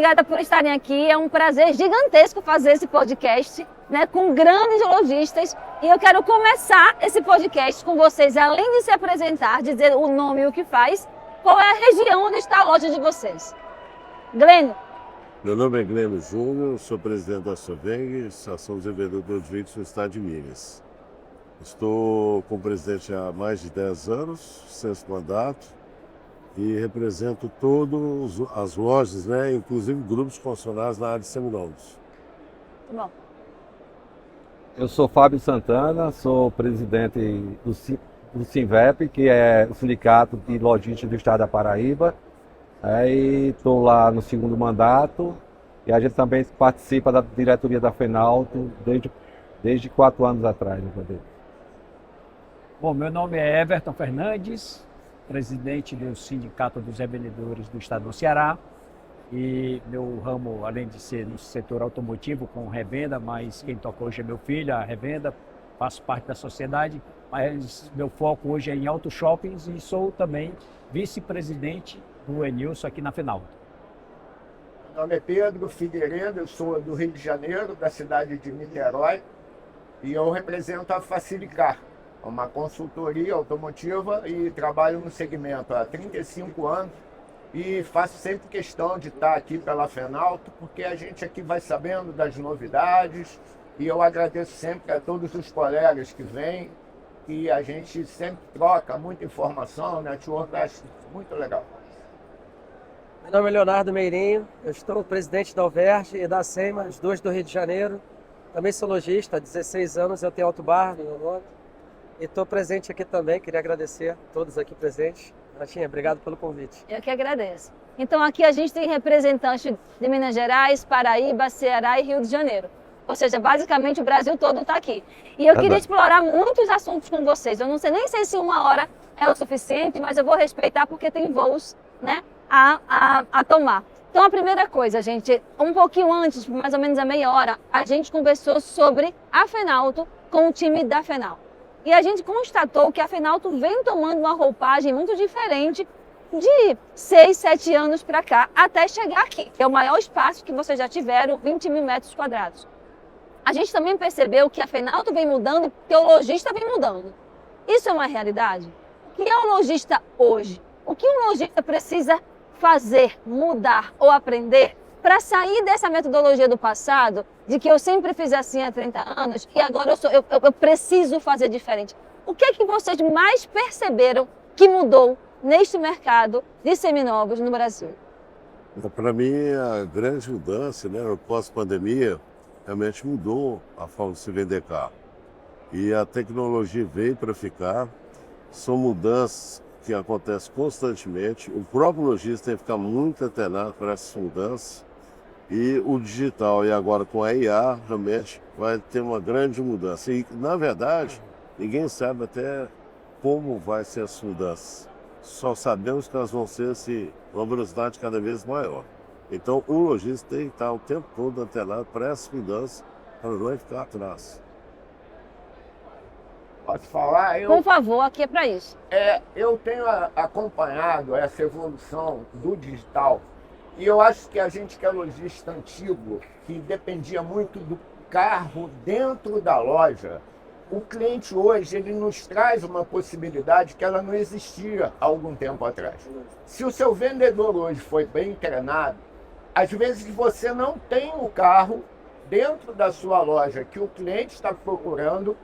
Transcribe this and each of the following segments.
obrigada por estarem aqui. É um prazer gigantesco fazer esse podcast, né, com grandes lojistas. E eu quero começar esse podcast com vocês, além de se apresentar, dizer o nome e o que faz, qual é a região onde está a loja de vocês. Glênio. Meu nome é Glênio Júnior, sou presidente da Soveng, Associação de Vendedores de Veículos no estado de Minas. Estou como presidente há mais de 10 anos, sexto mandato, e represento todas as lojas, né, inclusive grupos concessionários na área de seminovos. Tá bom. Eu sou Fábio Santana, sou presidente do Sinvep, que é o Sindicato de Logística do Estado da Paraíba. Aí estou lá no segundo mandato e a gente também participa da diretoria da Fenalto desde 4 anos atrás. Bom, meu nome é Everton Fernandes, presidente do Sindicato dos Revendedores do Estado do Ceará. E meu ramo, além de ser no setor automotivo com revenda, mas quem toca hoje é meu filho, a revenda, faço parte da sociedade, mas meu foco hoje é em auto shoppings e sou também vice-presidente do Enilson aqui na Fenalto. Meu nome é Pedro Figueiredo, eu sou do Rio de Janeiro, da cidade de Niterói, e eu represento a Facilicar, uma consultoria automotiva, e trabalho no segmento há 35 anos e faço sempre questão de estar aqui pela Fenalto, porque a gente aqui vai sabendo das novidades, e eu agradeço sempre a todos os colegas que vêm, e a gente sempre troca muita informação, network, acho muito legal. Meu nome é Leonardo Meirinho, eu estou presidente da Alverge e da SEMA, os dois do Rio de Janeiro. Também sou lojista, há 16 anos, eu tenho Auto Bar no meu nome. E estou presente aqui também, queria agradecer a todos aqui presentes. Renatinha, obrigado pelo convite. Eu que agradeço. Então aqui a gente tem representantes de Minas Gerais, Paraíba, Ceará e Rio de Janeiro. Ou seja, basicamente o Brasil todo está aqui. E eu queria explorar muitos assuntos com vocês. Eu não sei nem se 1 hora é o suficiente, mas eu vou respeitar porque tem voos, né, a tomar. Então a primeira coisa, gente, um pouquinho antes, mais ou menos a meia hora, a gente conversou sobre a Fenalto com o time da Fenalto. E a gente constatou que a Fenalto vem tomando uma roupagem muito diferente de 6, 7 anos para cá, até chegar aqui, que é o maior espaço que vocês já tiveram, 20 mil metros quadrados. A gente também percebeu que a Fenalto vem mudando e que o lojista vem mudando. Isso é uma realidade? O que é um lojista hoje? O que um lojista precisa fazer, mudar ou aprender para sair dessa metodologia do passado, de que eu sempre fiz assim há 30 anos e agora eu preciso fazer diferente? O que é que vocês mais perceberam que mudou neste mercado de seminovos no Brasil? Para mim, a grande mudança, né, no pós-pandemia, realmente mudou a forma de se vender carro. E a tecnologia veio para ficar, são mudanças que acontecem constantemente. O próprio lojista tem que ficar muito antenado para essas mudanças. E o digital, e agora com a IA, realmente vai ter uma grande mudança. E, na verdade, ninguém sabe até como vai ser as mudanças. Só sabemos que elas vão ser assim, uma velocidade cada vez maior. Então, o lojista tem que estar o tempo todo antenado para essas mudanças, para não ficar atrás. Pode falar? Por favor, aqui é para isso. Eu tenho acompanhado essa evolução do digital, e eu acho que a gente que é lojista antigo, que dependia muito do carro dentro da loja, o cliente hoje ele nos traz uma possibilidade que ela não existia há algum tempo atrás. Se o seu vendedor hoje foi bem treinado, às vezes você não tem o carro dentro da sua loja que o cliente está procurando,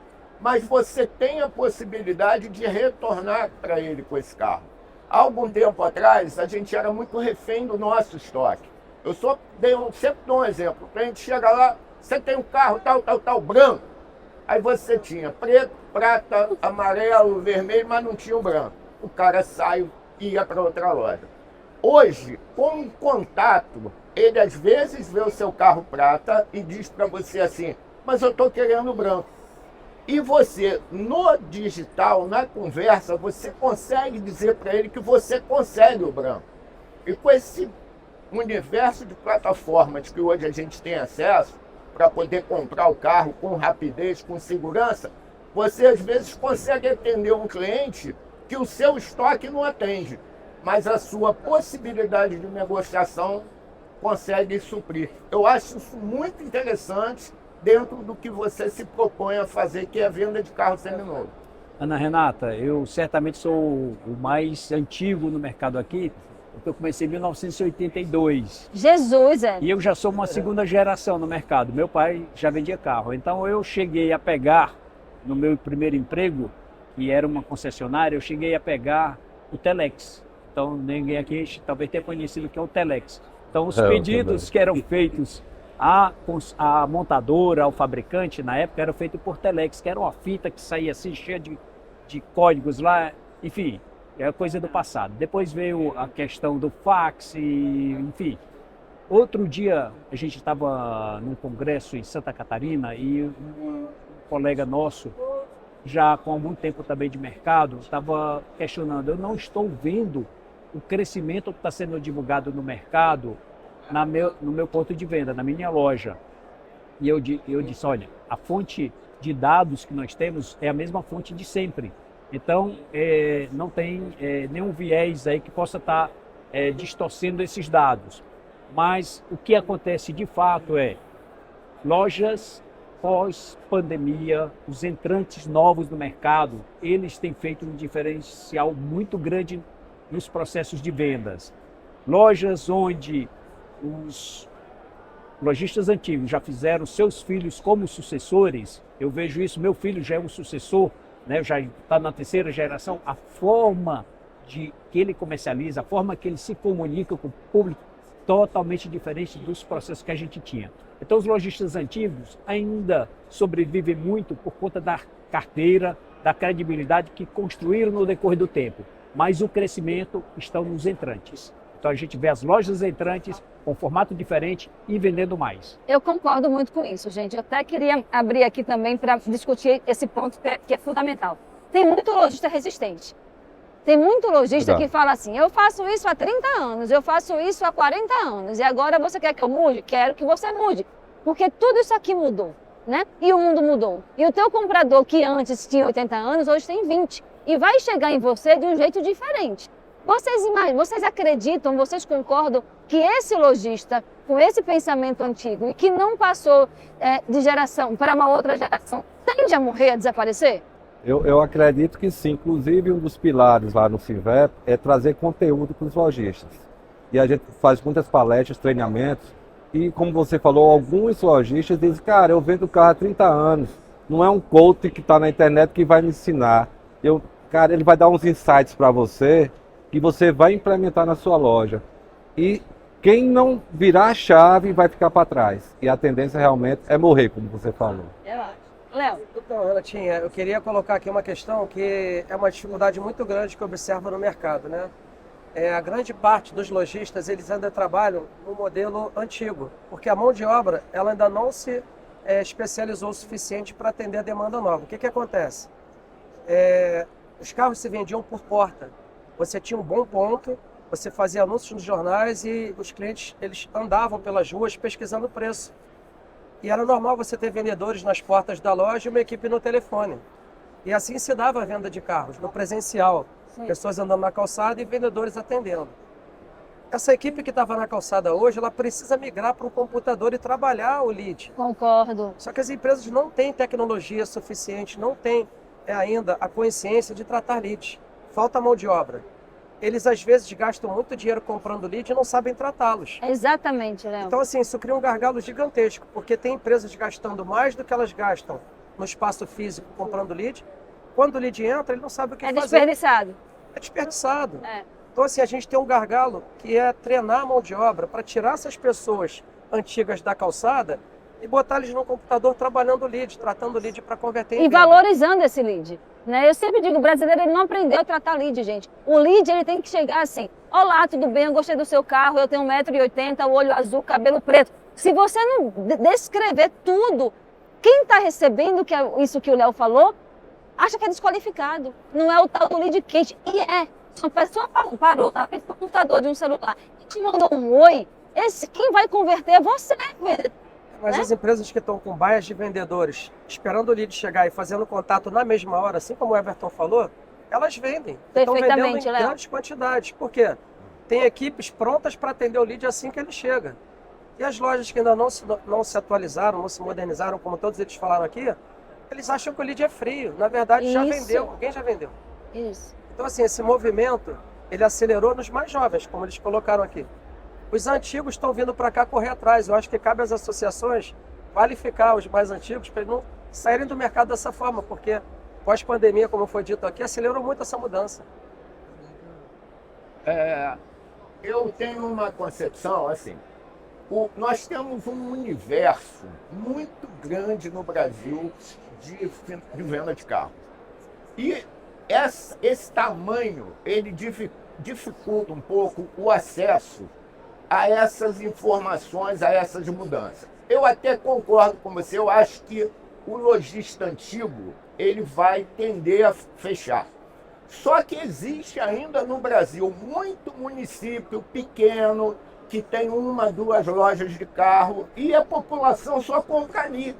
mas você tem a possibilidade de retornar para ele com esse carro. Há algum tempo atrás, a gente era muito refém do nosso estoque. Eu sempre dou um exemplo. O cliente chega lá, você tem um carro tal, branco. Aí você tinha preto, prata, amarelo, vermelho, mas não tinha o branco. O cara sai e ia para outra loja. Hoje, com o contato, ele às vezes vê o seu carro prata e diz para você assim, mas eu estou querendo o branco. E você, no digital, na conversa, você consegue dizer para ele que você consegue o branco. E com esse universo de plataformas que hoje a gente tem acesso, para poder comprar o carro com rapidez, com segurança, você às vezes consegue atender um cliente que o seu estoque não atende, mas a sua possibilidade de negociação consegue suprir. Eu acho isso muito interessante dentro do que você se propõe a fazer, que é a venda de carro seminovo. Ana Renata, eu certamente sou o mais antigo no mercado aqui, porque eu comecei em 1982. Jesus, é. E eu já sou uma segunda geração no mercado. Meu pai já vendia carro. Então eu cheguei a pegar, no meu primeiro emprego, que era uma concessionária, eu cheguei a pegar o Telex. Então ninguém aqui talvez tenha conhecido o que é o Telex. Então os pedidos que eram feitos à montadora, ao fabricante, na época, eram feitos por Telex, que era uma fita que saía assim, cheia de códigos lá, enfim, é coisa do passado. Depois veio a questão do fax, enfim. Outro dia, a gente estava num congresso em Santa Catarina e um colega nosso, já com algum tempo também de mercado, estava questionando, eu não estou vendo o crescimento que está sendo divulgado no mercado no meu ponto de venda, na minha loja. E eu disse, olha, a fonte de dados que nós temos é a mesma fonte de sempre. Então, não tem nenhum viés aí que possa estar distorcendo esses dados. Mas o que acontece de fato é, lojas pós-pandemia, os entrantes novos no mercado, eles têm feito um diferencial muito grande nos processos de vendas. Lojas onde os lojistas antigos já fizeram seus filhos como sucessores, eu vejo isso, meu filho já é um sucessor, né, já está na terceira geração, a forma que ele comercializa, a forma que ele se comunica com o público, totalmente diferente dos processos que a gente tinha. Então os lojistas antigos ainda sobrevivem muito por conta da carteira, da credibilidade que construíram no decorrer do tempo, mas o crescimento está nos entrantes. Então a gente vê as lojas entrantes com formato diferente e vendendo mais. Eu concordo muito com isso, gente. Eu até queria abrir aqui também para discutir esse ponto que é fundamental. Tem muito lojista resistente. Tem muito lojista que fala assim, eu faço isso há 30 anos, eu faço isso há 40 anos, e agora você quer que eu mude? Quero que você mude. Porque tudo isso aqui mudou, né? E o mundo mudou. E o teu comprador, que antes tinha 80 anos, hoje tem 20. E vai chegar em você de um jeito diferente. Vocês acreditam, vocês concordam que esse lojista, com esse pensamento antigo e que não passou de geração para uma outra geração, tende a morrer, a desaparecer? Eu acredito que sim. Inclusive, um dos pilares lá no Sinvep é trazer conteúdo para os lojistas. E a gente faz muitas palestras, treinamentos. E, como você falou, alguns lojistas dizem, cara, eu vendo carro há 30 anos. Não é um coach que está na internet que vai me ensinar. Cara, ele vai dar uns insights para você que você vai implementar na sua loja. E quem não virar a chave vai ficar para trás. E a tendência realmente é morrer, como você falou. Eu acho. Léo? Então, Renatinha, eu queria colocar aqui uma questão que é uma dificuldade muito grande que eu observo no mercado, né? A grande parte dos lojistas, eles ainda trabalham no modelo antigo, porque a mão de obra, ela ainda não se especializou o suficiente para atender a demanda nova. O que acontece? Os carros se vendiam por porta. Você tinha um bom ponto, você fazia anúncios nos jornais e os clientes, eles andavam pelas ruas pesquisando o preço. E era normal você ter vendedores nas portas da loja e uma equipe no telefone. E assim se dava a venda de carros, no presencial. Sim. Pessoas andando na calçada e vendedores atendendo. Essa equipe que estava na calçada hoje, ela precisa migrar para um computador e trabalhar o lead. Concordo. Só que as empresas não têm tecnologia suficiente, não têm ainda a consciência de tratar leads. Falta mão de obra. Eles às vezes gastam muito dinheiro comprando lead e não sabem tratá-los. Exatamente, Léo. Então assim, isso cria um gargalo gigantesco, porque tem empresas gastando mais do que elas gastam no espaço físico comprando lead. Quando o lead entra, ele não sabe o que fazer. Desperdiçado. É desperdiçado. Então assim, a gente tem um gargalo que é treinar a mão de obra para tirar essas pessoas antigas da calçada e botar eles no computador trabalhando o lead, tratando o lead para converter em venda. Valorizando esse lead. Né? Eu sempre digo, o brasileiro ele não aprendeu a tratar lead, gente. O lead ele tem que chegar assim, olá, tudo bem, eu gostei do seu carro, eu tenho 1,80 m, olho azul, cabelo preto. Se você não descrever tudo, quem está recebendo isso que o Léo falou, acha que é desqualificado. Não é o tal do lead quente. E se uma pessoa parou, tá frente do computador de um celular e te mandou um oi, quem vai converter é você, Mas as empresas que estão com baias de vendedores, esperando o lead chegar e fazendo contato na mesma hora, assim como o Everton falou, elas vendem. Estão vendendo em grandes quantidades. Por quê? tem equipes prontas para atender o lead assim que ele chega. E as lojas que ainda não se atualizaram, não se modernizaram, como todos eles falaram aqui, eles acham que o lead é frio. Na verdade, já Isso. vendeu. Alguém já vendeu. Isso. Então, assim, esse movimento, ele acelerou nos mais jovens, como eles colocaram aqui. Os antigos estão vindo para cá correr atrás. Eu acho que cabe às associações qualificar os mais antigos para eles não saírem do mercado dessa forma, porque pós-pandemia, como foi dito aqui, acelerou muito essa mudança. Eu tenho uma concepção assim. Nós temos um universo muito grande no Brasil de venda de carro. E esse tamanho, ele dificulta um pouco o acesso a essas informações, a essas mudanças. Eu até concordo com você, eu acho que o lojista antigo, ele vai tender a fechar. Só que existe ainda no Brasil muito município pequeno que tem 1, 2 lojas de carro e a população só compra ali.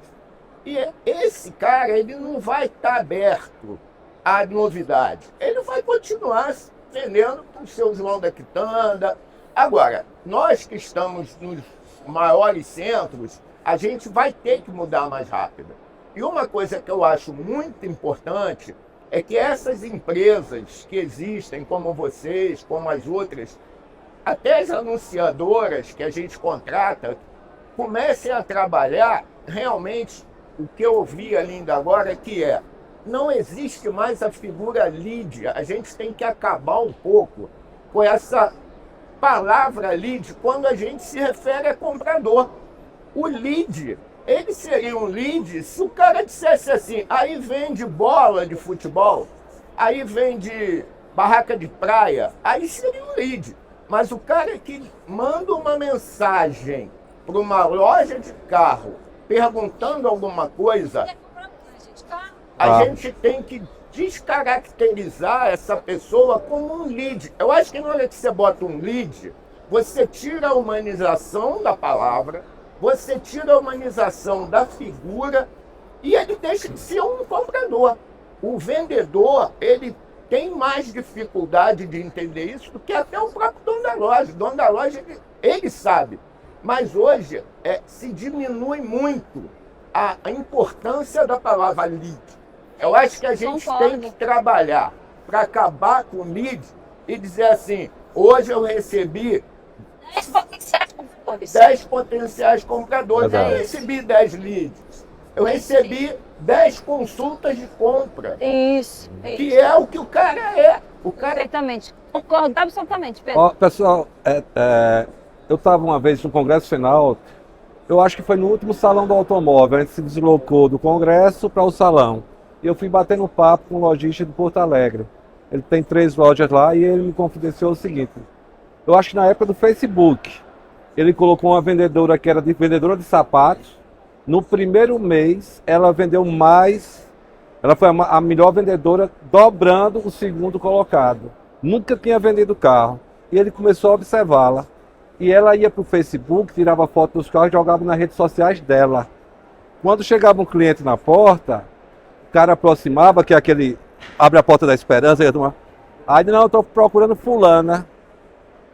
E esse cara, ele não vai estar aberto à novidade. Ele vai continuar vendendo para o seu João da Quitanda. Agora, nós que estamos nos maiores centros, a gente vai ter que mudar mais rápido. E uma coisa que eu acho muito importante é que essas empresas que existem, como vocês, como as outras, até as anunciadoras que a gente contrata, comecem a trabalhar realmente o que eu ouvi ali ainda agora, que não existe mais a figura lead. A gente tem que acabar um pouco com essa palavra lead quando a gente se refere a comprador. O lead, ele seria um lead se o cara dissesse assim, aí vende bola de futebol, aí vende barraca de praia, aí seria um lead. Mas o cara que manda uma mensagem para uma loja de carro perguntando alguma coisa, a gente tem que descaracterizar essa pessoa como um lead. Eu acho que na hora que você bota um lead, você tira a humanização da palavra, você tira a humanização da figura e ele deixa de ser um comprador. O vendedor, ele tem mais dificuldade de entender isso do que até o próprio dono da loja. O dono da loja, ele sabe. Mas hoje se diminui muito a importância da palavra lead. Eu acho que a gente tem que trabalhar para acabar com o lead e dizer assim, hoje eu recebi 10 potenciais compradores. Eu recebi 10 leads. Eu recebi 10 consultas de compra. Isso. Que é o que o cara é. O cara Perfeitamente. Concordo absolutamente, Pedro. Ó, pessoal, eu estava uma vez no Congresso Final, eu acho que foi no último Salão do Automóvel, a gente se deslocou do Congresso para o Salão. E eu fui batendo papo com um lojista de Porto Alegre. Ele tem 3 lojas lá e ele me confidenciou o seguinte. Eu acho que na época do Facebook, ele colocou uma vendedora que era vendedora de sapatos. No primeiro mês, ela vendeu mais, ela foi a melhor vendedora, dobrando o segundo colocado. Nunca tinha vendido carro. E ele começou a observá-la. E ela ia para o Facebook, tirava foto dos carros e jogava nas redes sociais dela. Quando chegava um cliente na porta, o cara aproximava, que é aquele abre a porta da esperança, aí não, eu estou procurando fulana.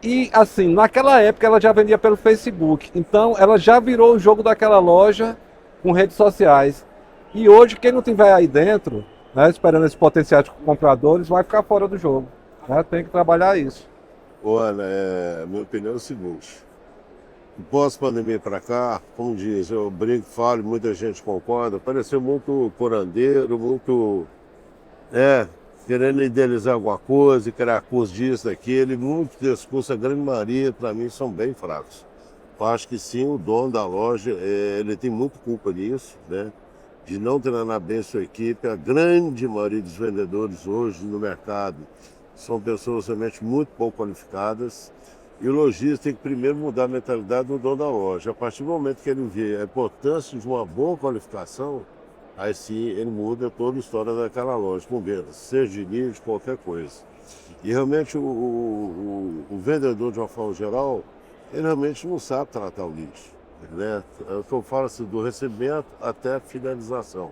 E assim, naquela época ela já vendia pelo Facebook. Então ela já virou o jogo daquela loja com redes sociais. E hoje quem não tiver aí dentro, né, esperando esses potenciais compradores, vai ficar fora do jogo. Né? Tem que trabalhar isso. Olha, minha opinião é o seguinte. Pós-pandemia para cá, como diz, eu brinco, falo, muita gente concorda, pareceu muito curandeiro, muito querendo idealizar alguma coisa, criar curso disso, daquele. Muitos desses cursos, a grande maioria, para mim, são bem fracos. Eu acho que sim, o dono da loja, ele tem muita culpa nisso, né? De não treinar bem a sua equipe. A grande maioria dos vendedores hoje no mercado são pessoas realmente muito pouco qualificadas. E o lojista tem que primeiro mudar a mentalidade do dono da loja. A partir do momento que ele vê a importância de uma boa qualificação, aí sim ele muda toda a história daquela loja, com venda, seja de lead, qualquer coisa. E realmente o vendedor, de uma forma geral, ele realmente não sabe tratar o lead. Né? É o que eu falo assim, do recebimento até a finalização.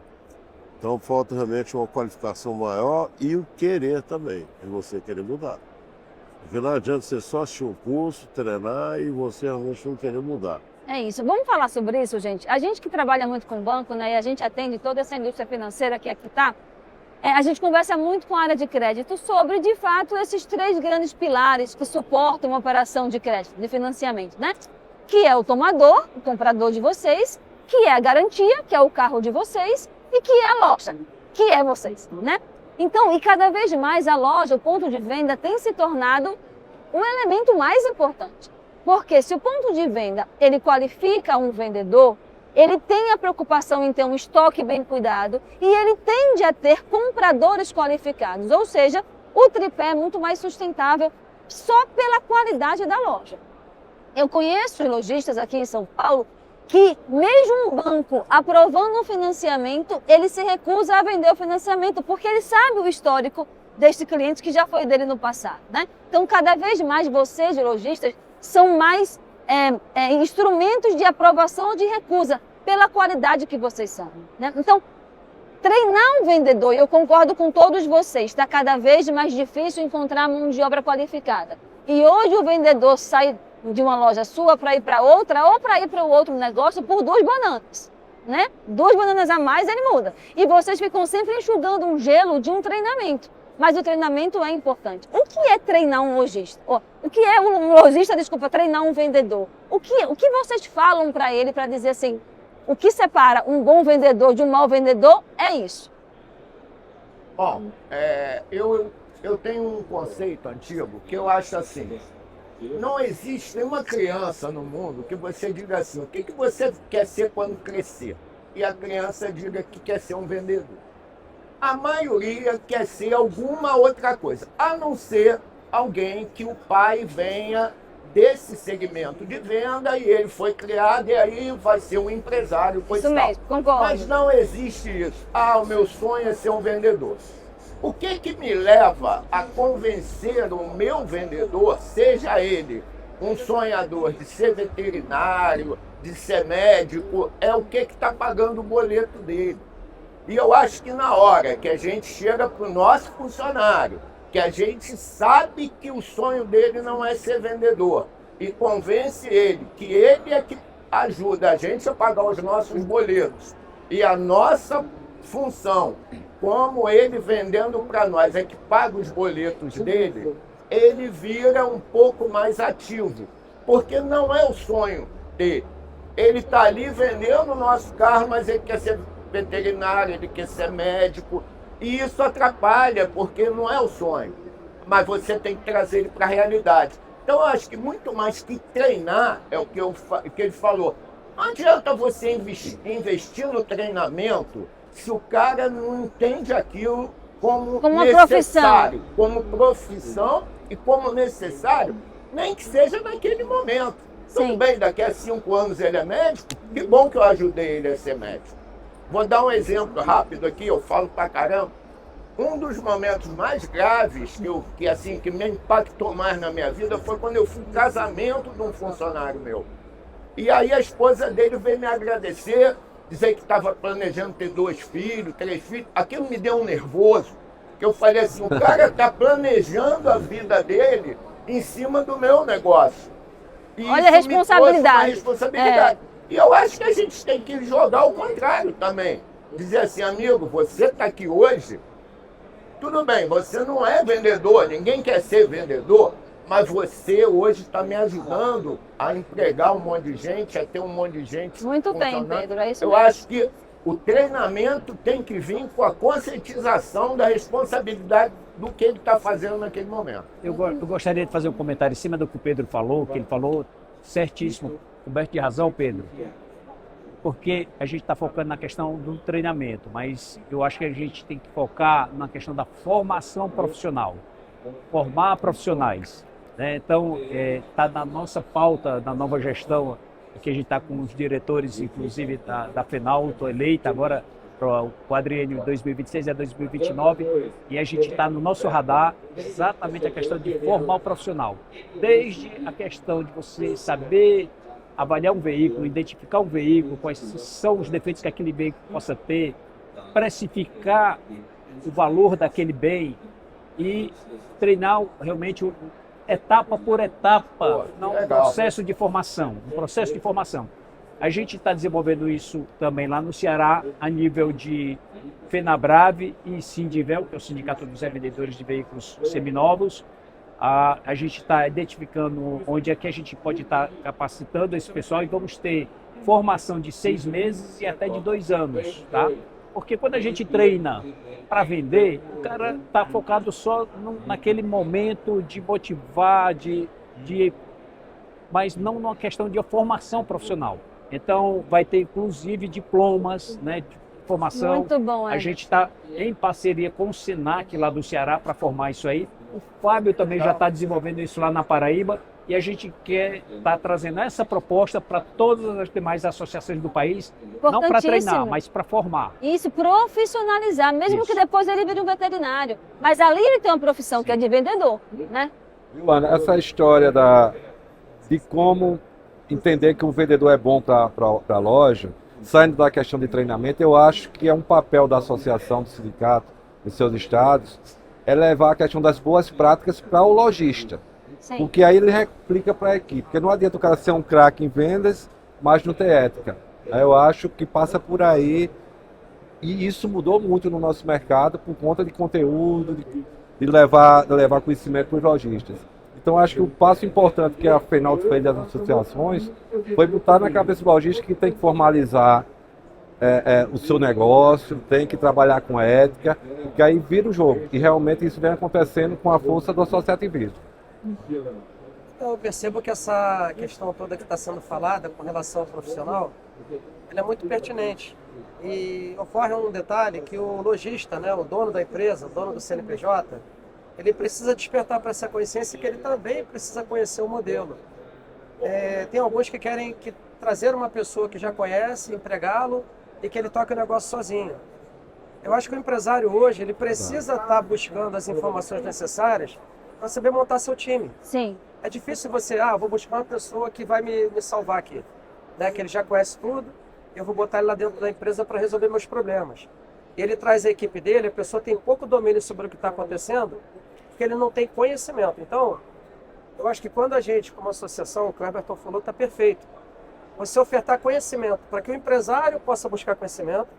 Então falta realmente uma qualificação maior e o querer também, e você querer mudar. Porque não adianta você só assistir um curso, treinar e você realmente não querer mudar. É isso. Vamos falar sobre isso, gente? A gente que trabalha muito com banco, né, e a gente atende toda essa indústria financeira que aqui está, a gente conversa muito com a área de crédito sobre, de fato, esses 3 grandes pilares que suportam uma operação de crédito, de financiamento, né? Que é o tomador, o comprador de vocês, que é a garantia, que é o carro de vocês, e que é a loja, que é vocês, né? Então, e cada vez mais a loja, o ponto de venda, tem se tornado um elemento mais importante. Porque se o ponto de venda, ele qualifica um vendedor, ele tem a preocupação em ter um estoque bem cuidado e ele tende a ter compradores qualificados. Ou seja, o tripé é muito mais sustentável só pela qualidade da loja. Eu conheço lojistas aqui em São Paulo que, mesmo um banco aprovando um financiamento, ele se recusa a vender o financiamento porque ele sabe o histórico deste cliente que já foi dele no passado, né? Então, cada vez mais vocês, lojistas, são mais instrumentos de aprovação ou de recusa pela qualidade que vocês são, né? Então, treinar um vendedor, eu concordo com todos vocês, está cada vez mais difícil encontrar mão de obra qualificada. E hoje o vendedor sai de uma loja sua para ir para outra ou para ir para o outro negócio por 2 bananas, né? 2 bananas a mais ele muda. E vocês ficam sempre enxugando um gelo de um treinamento. Mas o treinamento é importante. O que é treinar um lojista? O que é um lojista, treinar um vendedor? O que vocês falam para ele para dizer assim, o que separa um bom vendedor de um mau vendedor é isso? Bom, eu tenho um conceito antigo que eu acho assim, não existe nenhuma criança no mundo que você diga assim, o que você quer ser quando crescer? E a criança diga que quer ser um vendedor. A maioria quer ser alguma outra coisa, a não ser alguém que o pai venha desse segmento de venda e ele foi criado e aí vai ser um empresário. Isso mesmo, concordo. Mas não existe isso. O meu sonho é ser um vendedor. O que me leva a convencer o meu vendedor, seja ele um sonhador de ser veterinário, de ser médico, é o que está pagando o boleto dele. E eu acho que na hora que a gente chega para o nosso funcionário, que a gente sabe que o sonho dele não é ser vendedor, e convence ele que ele é que ajuda a gente a pagar os nossos boletos, e a nossa função, como ele vendendo para nós, é que paga os boletos dele, ele vira um pouco mais ativo, porque não é o sonho dele. Ele está ali vendendo o nosso carro, mas ele quer ser veterinário, ele quer ser médico, e isso atrapalha, porque não é o sonho, mas você tem que trazer ele para a realidade. Então eu acho que muito mais que treinar, é o que ele falou, não adianta você investir no treinamento se o cara não entende aquilo como necessário, como profissão e como necessário, nem que seja naquele momento. Tudo bem, daqui a 5 anos ele é médico, que bom que eu ajudei ele a ser médico. Vou dar um exemplo rápido aqui, eu falo pra caramba. Um dos momentos mais graves que me impactou mais na minha vida foi quando eu fui no casamento de um funcionário meu. E aí a esposa dele veio me agradecer, dizer que estava planejando ter 2 filhos, 3 filhos. Aquilo me deu um nervoso, que eu falei assim, o cara está planejando a vida dele em cima do meu negócio. E olha a responsabilidade. E eu acho que a gente tem que jogar o contrário também. Dizer assim, amigo, você está aqui hoje, tudo bem, você não é vendedor, ninguém quer ser vendedor, mas você hoje está me ajudando a empregar um monte de gente, a ter um monte de gente. Muito bem, Pedro, é isso mesmo. Eu acho que o treinamento tem que vir com a conscientização da responsabilidade do que ele está fazendo naquele momento. Eu gostaria de fazer um comentário em cima do que o Pedro falou, que ele falou certíssimo, coberto de razão, Pedro, porque a gente está focando na questão do treinamento, mas eu acho que a gente tem que focar na questão da formação profissional, formar profissionais, né? Então, está na nossa pauta da nova gestão, que a gente está com os diretores, inclusive da FENAL, estou eleita agora para o quadriênio 2026 a 2029, e a gente está no nosso radar exatamente a questão de formar o profissional, desde a questão de você saber avaliar um veículo, identificar um veículo, quais são os defeitos que aquele veículo possa ter, precificar o valor daquele bem e treinar realmente etapa por etapa, Pô, um legal. processo de formação, A gente está desenvolvendo isso também lá no Ceará, a nível de FENABRAVE e Sindivel, que é o Sindicato dos Revendedores de Veículos Seminovos. A gente está identificando onde é que a gente pode estar capacitando esse pessoal e vamos ter formação de 6 meses e até de 2 anos, tá? Porque quando a gente treina para vender, o cara está focado só naquele momento de motivar, mas não numa questão de formação profissional. Então, vai ter inclusive diplomas, né, de formação. Muito bom, A gente está em parceria com o SENAC lá do Ceará para formar isso aí. O Fábio também já está desenvolvendo isso lá na Paraíba. E a gente quer estar trazendo essa proposta para todas as demais associações do país, não para treinar, mas para formar. Isso, profissionalizar, mesmo que depois ele vire um veterinário. Mas ali ele tem uma profissão que é de vendedor, né? Viu, Ana? Essa história de como entender que o vendedor é bom para a loja, saindo da questão de treinamento, eu acho que é um papel da associação, do sindicato, dos seus estados, é levar a questão das boas práticas para o lojista. Sim. Porque aí ele replica para a equipe. Porque não adianta o cara ser um craque em vendas, mas não ter ética. Eu acho que passa por aí. E isso mudou muito no nosso mercado por conta de conteúdo, de levar conhecimento para os lojistas. Então acho que o passo importante que a FENALT fez das associações foi botar na cabeça do lojista que tem que formalizar o seu negócio, tem que trabalhar com ética, porque aí vira o jogo. E realmente isso vem acontecendo com a força do associativismo. Então, eu percebo que essa questão toda que está sendo falada com relação ao profissional, ela é muito pertinente. E ocorre um detalhe que o lojista, né, o dono da empresa, o dono do CNPJ, ele precisa despertar para essa consciência que ele também precisa conhecer o modelo. Tem alguns que querem trazer uma pessoa que já conhece, empregá-lo e que ele toque o negócio sozinho. Eu acho que o empresário hoje ele precisa estar buscando as informações necessárias para saber montar seu time. Sim. É difícil você, vou buscar uma pessoa que vai me salvar aqui, né? Que ele já conhece tudo, eu vou botar ele lá dentro da empresa para resolver meus problemas. Ele traz a equipe dele, a pessoa tem pouco domínio sobre o que está acontecendo, porque ele não tem conhecimento. Então, eu acho que quando a gente, como associação, o que o Everton falou está perfeito. Você ofertar conhecimento para que o empresário possa buscar conhecimento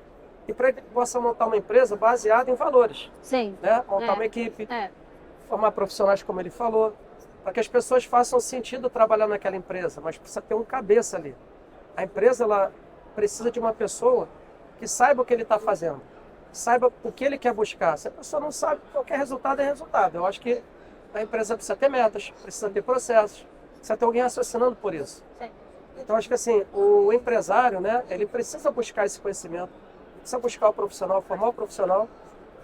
e para ele possa montar uma empresa baseada em valores. Sim. Né? Montar uma equipe. Formar profissionais, como ele falou, para que as pessoas façam sentido trabalhar naquela empresa, mas precisa ter um cabeça ali. A empresa ela precisa de uma pessoa que saiba o que ele está fazendo, saiba o que ele quer buscar. Se a pessoa não sabe, qualquer resultado é resultado. Eu acho que a empresa precisa ter metas, precisa ter processos, precisa ter alguém raciocinando por isso. Sim. Então, acho que assim, o empresário, né, ele precisa buscar esse conhecimento, precisa buscar o profissional, formar o profissional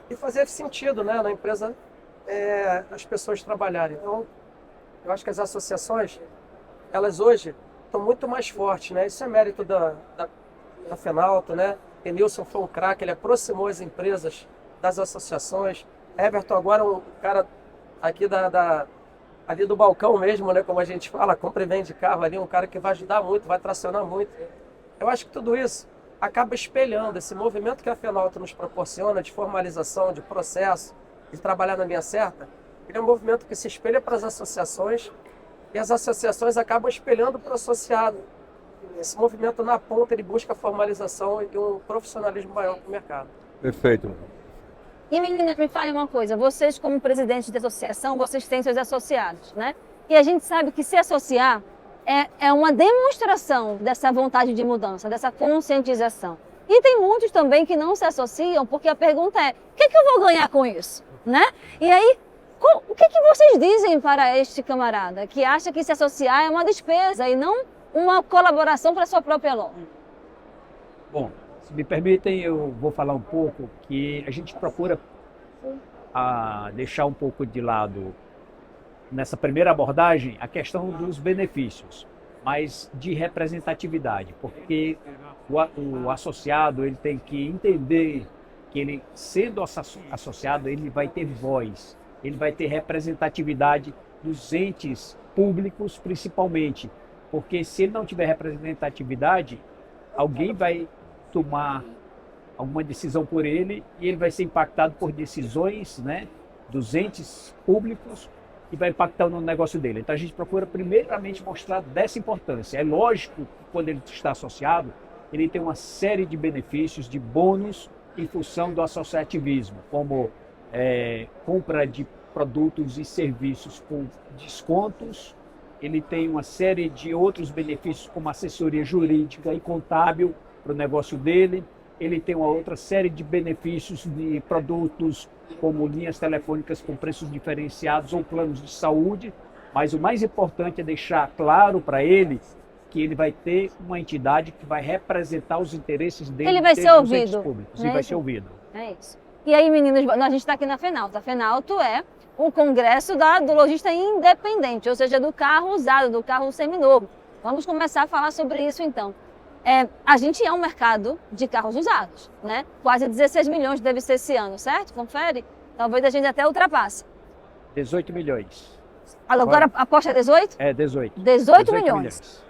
e fazer sentido, né, na empresa, as pessoas trabalharem. Então, eu acho que as associações, elas hoje estão muito mais fortes, né? Isso é mérito da FENALT, né? Enilson foi um craque, ele aproximou as empresas das associações. Everton agora é um cara aqui ali do balcão mesmo, né? Como a gente fala, compra e vende carro ali, um cara que vai ajudar muito, vai tracionar muito. Eu acho que tudo isso acaba espelhando esse movimento que a FENALT nos proporciona de formalização, de processo, de trabalhar na linha certa. Ele é um movimento que se espelha para as associações e as associações acabam espelhando para o associado. Esse movimento na ponta ele busca a formalização e um profissionalismo maior para o mercado. Perfeito. E meninas, me fale uma coisa, vocês como presidentes de associação, vocês têm seus associados, né? E a gente sabe que se associar é uma demonstração dessa vontade de mudança, dessa conscientização. E tem muitos também que não se associam porque a pergunta é, o que eu vou ganhar com isso? Né? E aí, o que vocês dizem para este camarada que acha que se associar é uma despesa e não uma colaboração para a sua própria loja? Bom, se me permitem, eu vou falar um pouco que a gente procura deixar um pouco de lado, nessa primeira abordagem, a questão dos benefícios, mas de representatividade, porque o associado ele tem que entender que ele, sendo associado, ele vai ter voz, ele vai ter representatividade dos entes públicos, principalmente, porque se ele não tiver representatividade, alguém vai tomar alguma decisão por ele e ele vai ser impactado por decisões, né, dos entes públicos e vai impactar no negócio dele. Então a gente procura primeiramente mostrar dessa importância. É lógico que quando ele está associado, ele tem uma série de benefícios, de bônus em função do associativismo, como compra de produtos e serviços com descontos. Ele tem uma série de outros benefícios, como assessoria jurídica e contábil para o negócio dele. Ele tem uma outra série de benefícios de produtos, como linhas telefônicas com preços diferenciados ou planos de saúde. Mas o mais importante é deixar claro para ele que ele vai ter uma entidade que vai representar os interesses dele. Ele vai ser ouvido. Públicos, e vai ser ouvido. É isso. E aí, meninos, a gente está aqui na FENALTO. A FENALTO é o congresso do lojista independente, ou seja, do carro usado, do carro seminovo. Vamos começar a falar sobre isso, então. A gente é um mercado de carros usados, né? Quase 16 milhões deve ser esse ano, certo? Confere? Talvez a gente até ultrapasse. 18 milhões. Agora aposta 18? 18. 18 milhões.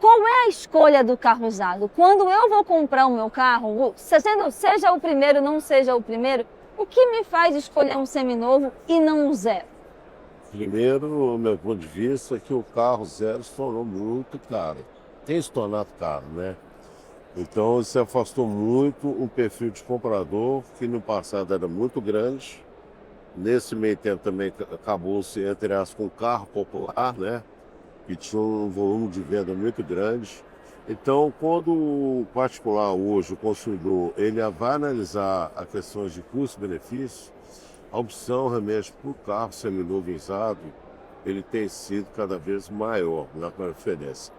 Qual é a escolha do carro usado? Quando eu vou comprar o meu carro, seja o primeiro, não seja o primeiro, o que me faz escolher um seminovo e não um zero? Primeiro, o meu ponto de vista é que o carro zero se tornou muito caro. Tem se tornado caro, né? Então, isso afastou muito um perfil de comprador que no passado era muito grande. Nesse meio tempo também acabou-se, entre aspas, com o carro popular, né? Que tinha um volume de venda muito grande. Então, quando o particular hoje, o consumidor, ele vai analisar a questão de custo-benefício, a opção realmente por carro seminovo usado, ele tem sido cada vez maior na preferência.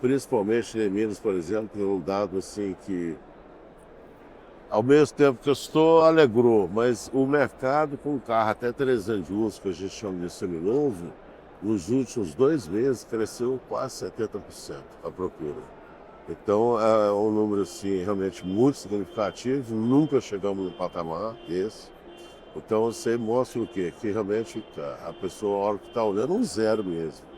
Principalmente em Minas, por exemplo, tem um dado assim que, ao mesmo tempo que eu estou, alegrou, mas o mercado com carro até 3 anos de uso, que a gente chama de seminovo, nos últimos 2 meses cresceu quase 70% a procura. Então é um número assim, realmente muito significativo, nunca chegamos no patamar desse. Então você mostra o quê? Que realmente a pessoa, a hora que está olhando, um zero mesmo.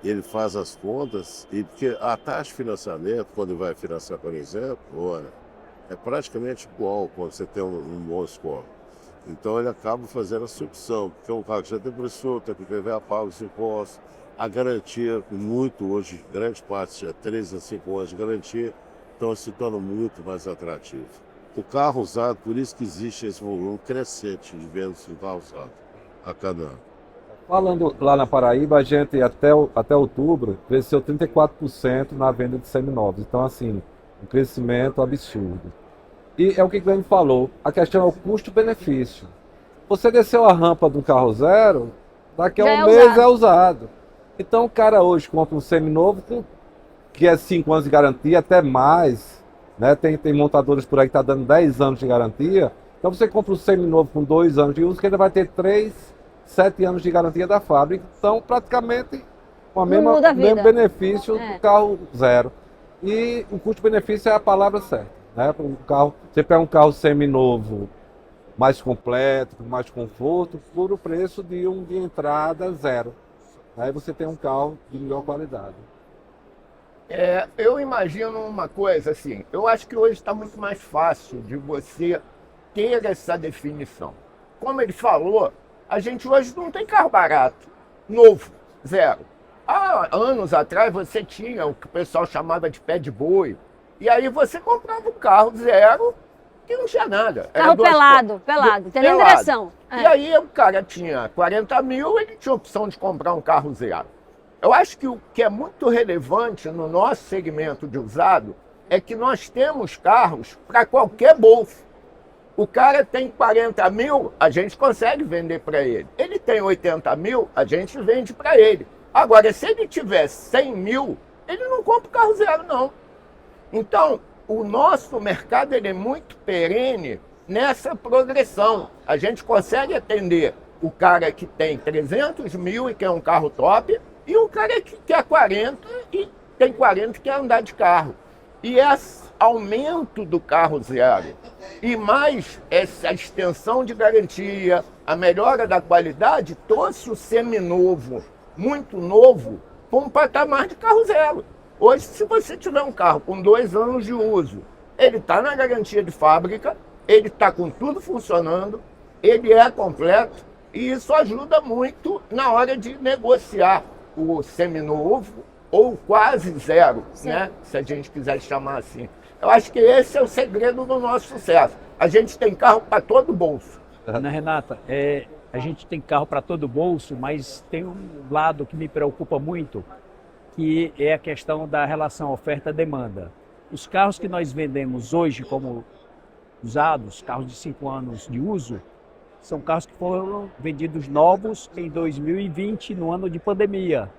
Ele faz as contas, e porque a taxa de financiamento, quando vai financiar, por exemplo, olha, é praticamente igual quando você tem um bom score. Então ele acaba fazendo essa opção, porque é um carro que já tem preço, tem que PVA pago os impostos, a garantia, muito hoje, grande parte, já 3 a 5 anos de garantia, então se torna muito mais atrativo. O carro usado, por isso que existe esse volume crescente de vendas de carro usado a cada ano. Falando lá na Paraíba, a gente até outubro cresceu 34% na venda de seminovos. Então, assim, um crescimento absurdo. E é o que o Guilherme falou, a questão é o custo-benefício. Você desceu a rampa de um carro zero, daqui a um mês é usado. Então o cara hoje compra um seminovo que é 5 anos de garantia, até mais. Né? Tem montadoras por aí que estão dando 10 anos de garantia. Então você compra um seminovo com 2 anos de uso, que ele vai ter 7 anos de garantia da fábrica. Então praticamente com o mesmo benefício do carro zero. E o custo-benefício é a palavra certa. Né? Você pega um carro seminovo mais completo, com mais conforto, por o preço de um de entrada zero. Aí você tem um carro de melhor qualidade. Eu imagino uma coisa assim, eu acho que hoje está muito mais fácil de você ter essa definição. Como ele falou, a gente hoje não tem carro barato, novo, zero. Há anos atrás você tinha o que o pessoal chamava de pé de boi, e aí você comprava um carro zero que não tinha nada. Carro pelado, tem nem direção. E aí o cara tinha 40 mil, ele tinha opção de comprar um carro zero. Eu acho que o que é muito relevante no nosso segmento de usado é que nós temos carros para qualquer bolso. O cara tem 40 mil, a gente consegue vender para ele. Ele tem 80 mil, a gente vende para ele. Agora, se ele tiver 100 mil, ele não compra carro zero, não. Então, o nosso mercado ele é muito perene nessa progressão. A gente consegue atender o cara que tem 300 mil e quer um carro top, e o cara que quer 40 e tem 40 e quer andar de carro. E esse aumento do carro zero e mais essa extensão de garantia, a melhora da qualidade, trouxe o seminovo, muito novo, para um patamar de carro zero. Hoje, se você tiver um carro com 2 anos de uso, ele está na garantia de fábrica, ele está com tudo funcionando, ele é completo, E isso ajuda muito na hora de negociar o seminovo ou quase zero, Sim. né? Se a gente quiser chamar assim. Eu acho que esse é o segredo do nosso sucesso. A gente tem carro para todo bolso. Ana Renata, a gente tem carro para todo bolso, mas tem um lado que me preocupa muito, que é a questão da relação oferta-demanda. Os carros que nós vendemos hoje como usados, carros de 5 anos de uso, são carros que foram vendidos novos em 2020, no ano de pandemia.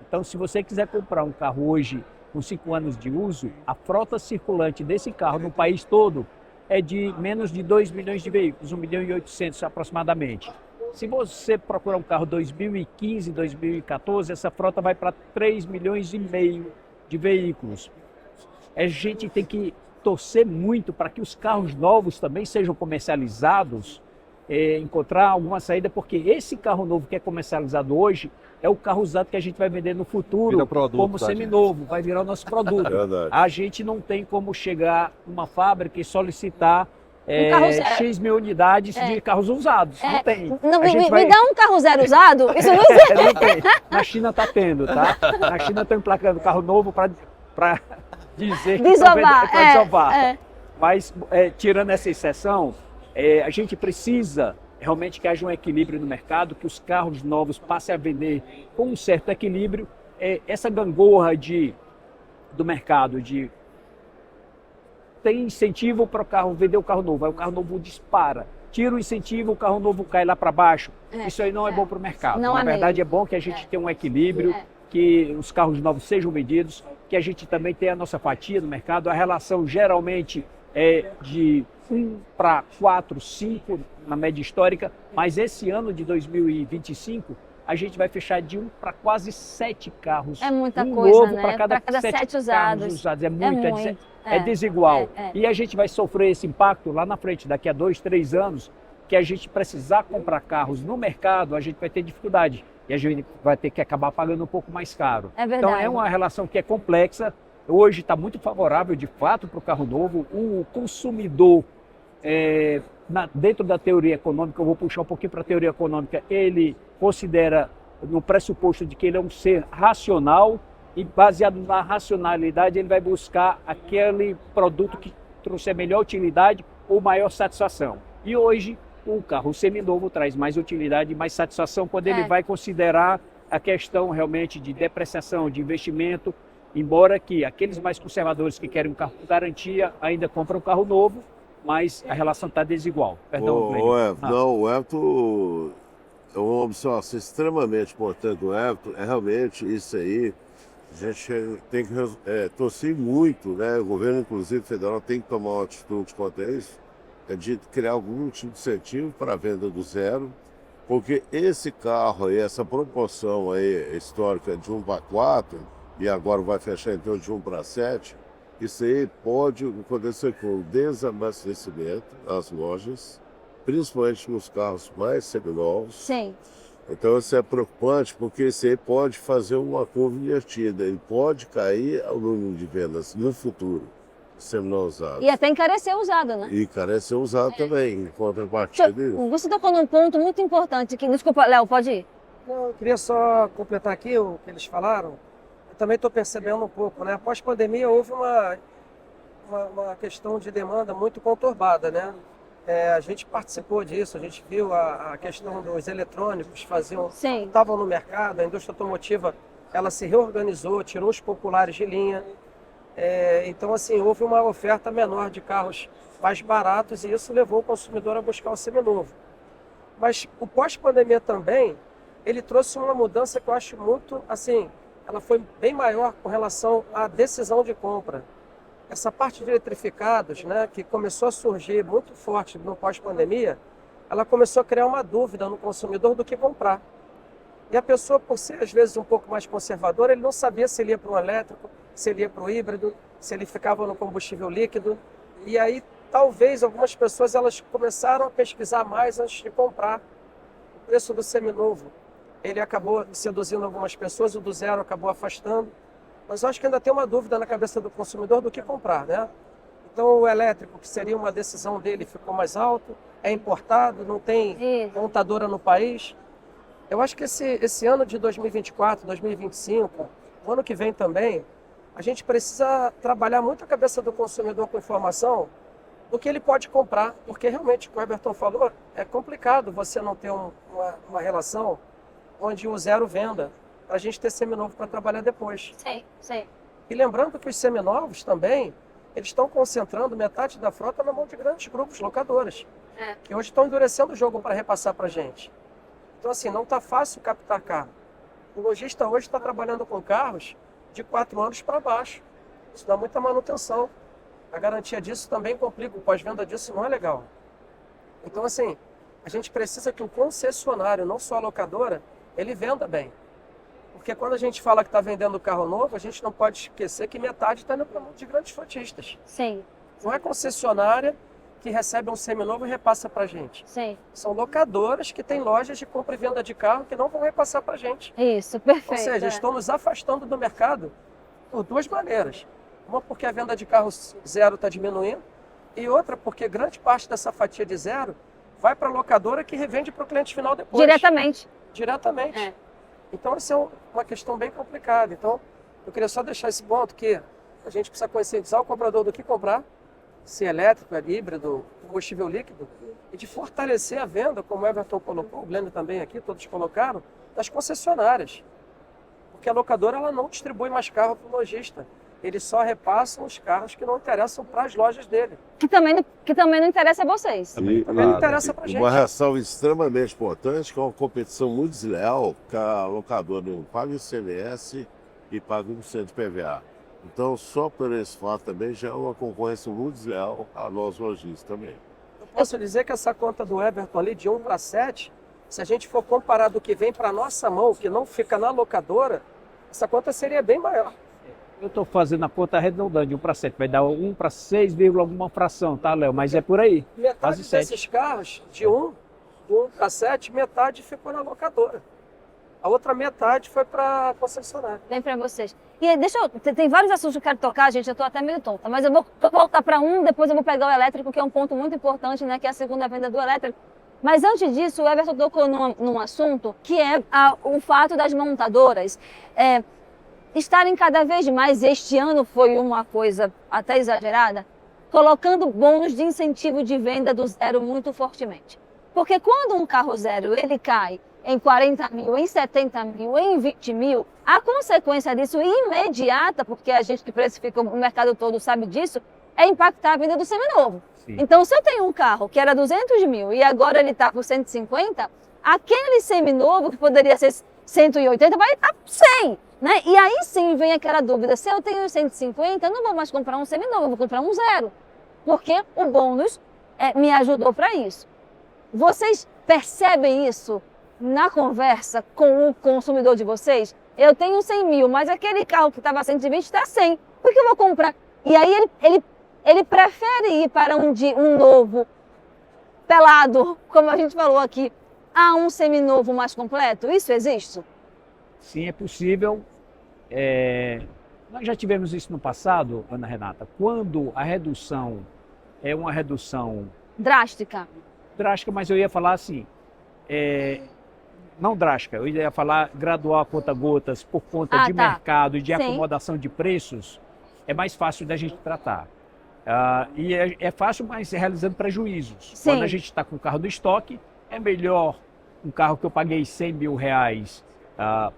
Então, se você quiser comprar um carro hoje com 5 anos de uso, a frota circulante desse carro no país todo é de menos de 2 milhões de veículos, 1 milhão e 800 aproximadamente. Se você procurar um carro 2015, 2014, essa frota vai para 3 milhões e meio de veículos. A gente tem que torcer muito para que os carros novos também sejam comercializados, encontrar alguma saída, porque esse carro novo que é comercializado hoje é o carro usado que a gente vai vender no futuro Vira produto, como tá, seminovo, vai virar o nosso produto. Verdade. A gente não tem como chegar numa fábrica e solicitar carro zero. X mil unidades de carros usados. Não tem. Não, A gente vai- me dá um carro zero usado? Isso não existe. Não tem. Na China está tendo, tá? Na China estão emplacando carro novo para dizer que estão Desovar. vendendo para desovar. É. Mas, tirando essa exceção, a gente precisa realmente que haja um equilíbrio no mercado, que os carros novos passem a vender com um certo equilíbrio. Essa gangorra do mercado tem incentivo para o carro vender o carro novo, aí o carro novo dispara. Tira o incentivo, o carro novo cai lá para baixo. Isso aí não é bom para o mercado. Não Na é verdade, mesmo. é bom que a gente tenha um equilíbrio, É. que os carros novos sejam vendidos, que a gente também tenha a nossa fatia no mercado. A relação geralmente é de 1 para 4, 5 na média histórica, mas esse ano de 2025 a gente vai fechar de 1 para quase 7 carros. É muita um coisa, novo né? para cada, Pra cada 7 carros usados. usados. É muito, É. desigual. É. E a gente vai sofrer esse impacto lá na frente, daqui a 2, 3 anos, que a gente precisar comprar carros no mercado, a gente vai ter dificuldade. E a gente vai ter que acabar pagando um pouco mais caro. É verdade. Então é uma relação que é complexa. Hoje está muito favorável, de fato, para o carro novo. O consumidor, dentro da teoria econômica, eu vou puxar um pouquinho para a teoria econômica, ele considera no pressuposto de que ele é um ser racional e, baseado na racionalidade, ele vai buscar aquele produto que trouxer melhor utilidade ou maior satisfação. E hoje, o carro seminovo traz mais utilidade e mais satisfação quando ele vai considerar a questão realmente de depreciação, de investimento, embora que aqueles mais conservadores que querem um carro com garantia ainda compram um carro novo, mas a relação está desigual. Perdão, Cleide. Não, o Everton é uma observação extremamente importante do Everton, é realmente isso aí. A gente tem que torcer muito, né? O governo, inclusive federal, tem que tomar uma atitude quanto a isso, é de criar algum tipo de incentivo para a venda do zero, porque esse carro aí, essa proporção aí histórica de 1 para 4, e agora vai fechar então de 1 para 7, isso aí pode acontecer com o desabastecimento das lojas, principalmente nos carros mais seminovos. Sim. Então isso é preocupante, porque isso aí pode fazer uma curva invertida, ele pode cair o número de vendas no futuro, seminovos usados. E até encarecer o usado, né? E carece ser usado também, em contrapartida disso. Você tocou num ponto muito importante. Desculpa, Léo, pode ir? Não, eu queria só completar aqui o que eles falaram. Eu também estou percebendo um pouco, né? Após pandemia houve uma questão de demanda muito conturbada, né? A gente participou disso, a gente viu a questão dos eletrônicos estavam no mercado, a indústria automotiva ela se reorganizou, tirou os populares de linha. Então, assim, houve uma oferta menor de carros mais baratos e isso levou o consumidor a buscar o seminovo. Mas o pós-pandemia também, ele trouxe uma mudança que eu acho muito, assim, ela foi bem maior com relação à decisão de compra. Essa parte de eletrificados, né, que começou a surgir muito forte no pós-pandemia, ela começou a criar uma dúvida no consumidor do que comprar. E a pessoa, por ser às vezes um pouco mais conservadora, ele não sabia se ele ia para o elétrico, se ele ia para o híbrido, se ele ficava no combustível líquido. E aí, talvez, algumas pessoas elas começaram a pesquisar mais antes de comprar. O preço do seminovo, ele acabou seduzindo algumas pessoas, o do zero acabou afastando. Mas eu acho que ainda tem uma dúvida na cabeça do consumidor do que comprar, né? Então, o elétrico, que seria uma decisão dele, ficou mais alto. é importado, não tem Isso. montadora no país. Eu acho que esse ano de 2024, 2025, o ano que vem também, a gente precisa trabalhar muito a cabeça do consumidor com informação do que ele pode comprar, porque realmente, como o Everton falou, é complicado você não ter uma relação onde o zero venda, para a gente ter seminovo para trabalhar depois. Sim. E lembrando que os seminovos também, eles estão concentrando metade da frota na mão de grandes grupos locadoras, que hoje estão endurecendo o jogo para repassar para a gente. Então, assim, não está fácil captar carro. O lojista hoje está trabalhando com carros de 4 anos para baixo. Isso dá muita manutenção. A garantia disso também complica, o pós-venda disso não é legal. Então, assim, a gente precisa que o concessionário, não só a locadora, ele venda bem. Porque quando a gente fala que está vendendo carro novo, a gente não pode esquecer que metade está indo para mão de grandes frotistas. Sim. Não é concessionária que recebe um seminovo e repassa para a gente. Sim. São locadoras que têm lojas de compra e venda de carro que não vão repassar para a gente. Isso, perfeito. Ou seja, estão nos afastando do mercado por duas maneiras. Uma porque a venda de carro zero está diminuindo e outra porque grande parte dessa fatia de zero vai para a locadora que revende para o cliente final depois. Diretamente. É. Então, essa é uma questão bem complicada. Então, eu queria só deixar esse ponto que a gente precisa conscientizar o comprador do que comprar, se é elétrico, é híbrido, combustível líquido, e de fortalecer a venda, como o Everton colocou, o Glênio também aqui, todos colocaram, das concessionárias. Porque a locadora ela não distribui mais carro para o lojista. Eles só repassam os carros que não interessam para as lojas dele. Que também não interessa a vocês. Também não interessa para a gente. Uma ressalva extremamente importante, que é uma competição muito desleal, que a locadora não paga o ICMS e paga 1% de PVA. Então, só por esse fato também já é uma concorrência muito desleal a nós lojistas também. Eu posso dizer que essa conta do Everton ali de 1 para 7, se a gente for comparar do que vem para a nossa mão, que não fica na locadora, essa conta seria bem maior. Eu estou fazendo a conta redondando de 1 para 7, vai dar 1 para 6, alguma fração, tá, Léo? Mas é por aí. Metade quase 7. desses carros, de 1 para 7, metade ficou na locadora. A outra metade foi para a concessionária. Vem para vocês. E aí, tem vários assuntos que eu quero tocar, gente, eu estou até meio tonta, mas eu vou voltar para depois eu vou pegar o elétrico, que é um ponto muito importante, né, que é a segunda venda do elétrico. Mas antes disso, o Everton tocou num assunto que é o fato das montadoras estarem cada vez mais, este ano foi uma coisa até exagerada, colocando bônus de incentivo de venda do zero muito fortemente. Porque quando um carro zero ele cai em 40 mil, em 70 mil, em 20 mil, a consequência disso imediata, porque a gente que precifica o mercado todo sabe disso, é impactar a venda do seminovo. Sim. Então, se eu tenho um carro que era 200 mil e agora ele está por 150, aquele seminovo que poderia ser 180 vai estar 100. Né? E aí sim vem aquela dúvida, se eu tenho 150, eu não vou mais comprar um seminovo, eu vou comprar um zero. Porque o bônus me ajudou para isso. Vocês percebem isso na conversa com o consumidor de vocês? Eu tenho 100 mil, mas aquele carro que estava 120 está 100. Por que eu vou comprar? E aí ele prefere ir para um novo pelado, como a gente falou aqui, a um seminovo mais completo? Isso existe? Sim, é possível. Nós já tivemos isso no passado, Ana Renata, quando a redução é uma redução drástica, mas eu ia falar assim, não drástica, eu ia falar gradual, conta-gotas, por conta de mercado e de acomodação de preços, é mais fácil da gente tratar. E é fácil, mas realizando prejuízos. Sim. Quando a gente está com o carro do estoque, é melhor um carro que eu paguei 100 mil reais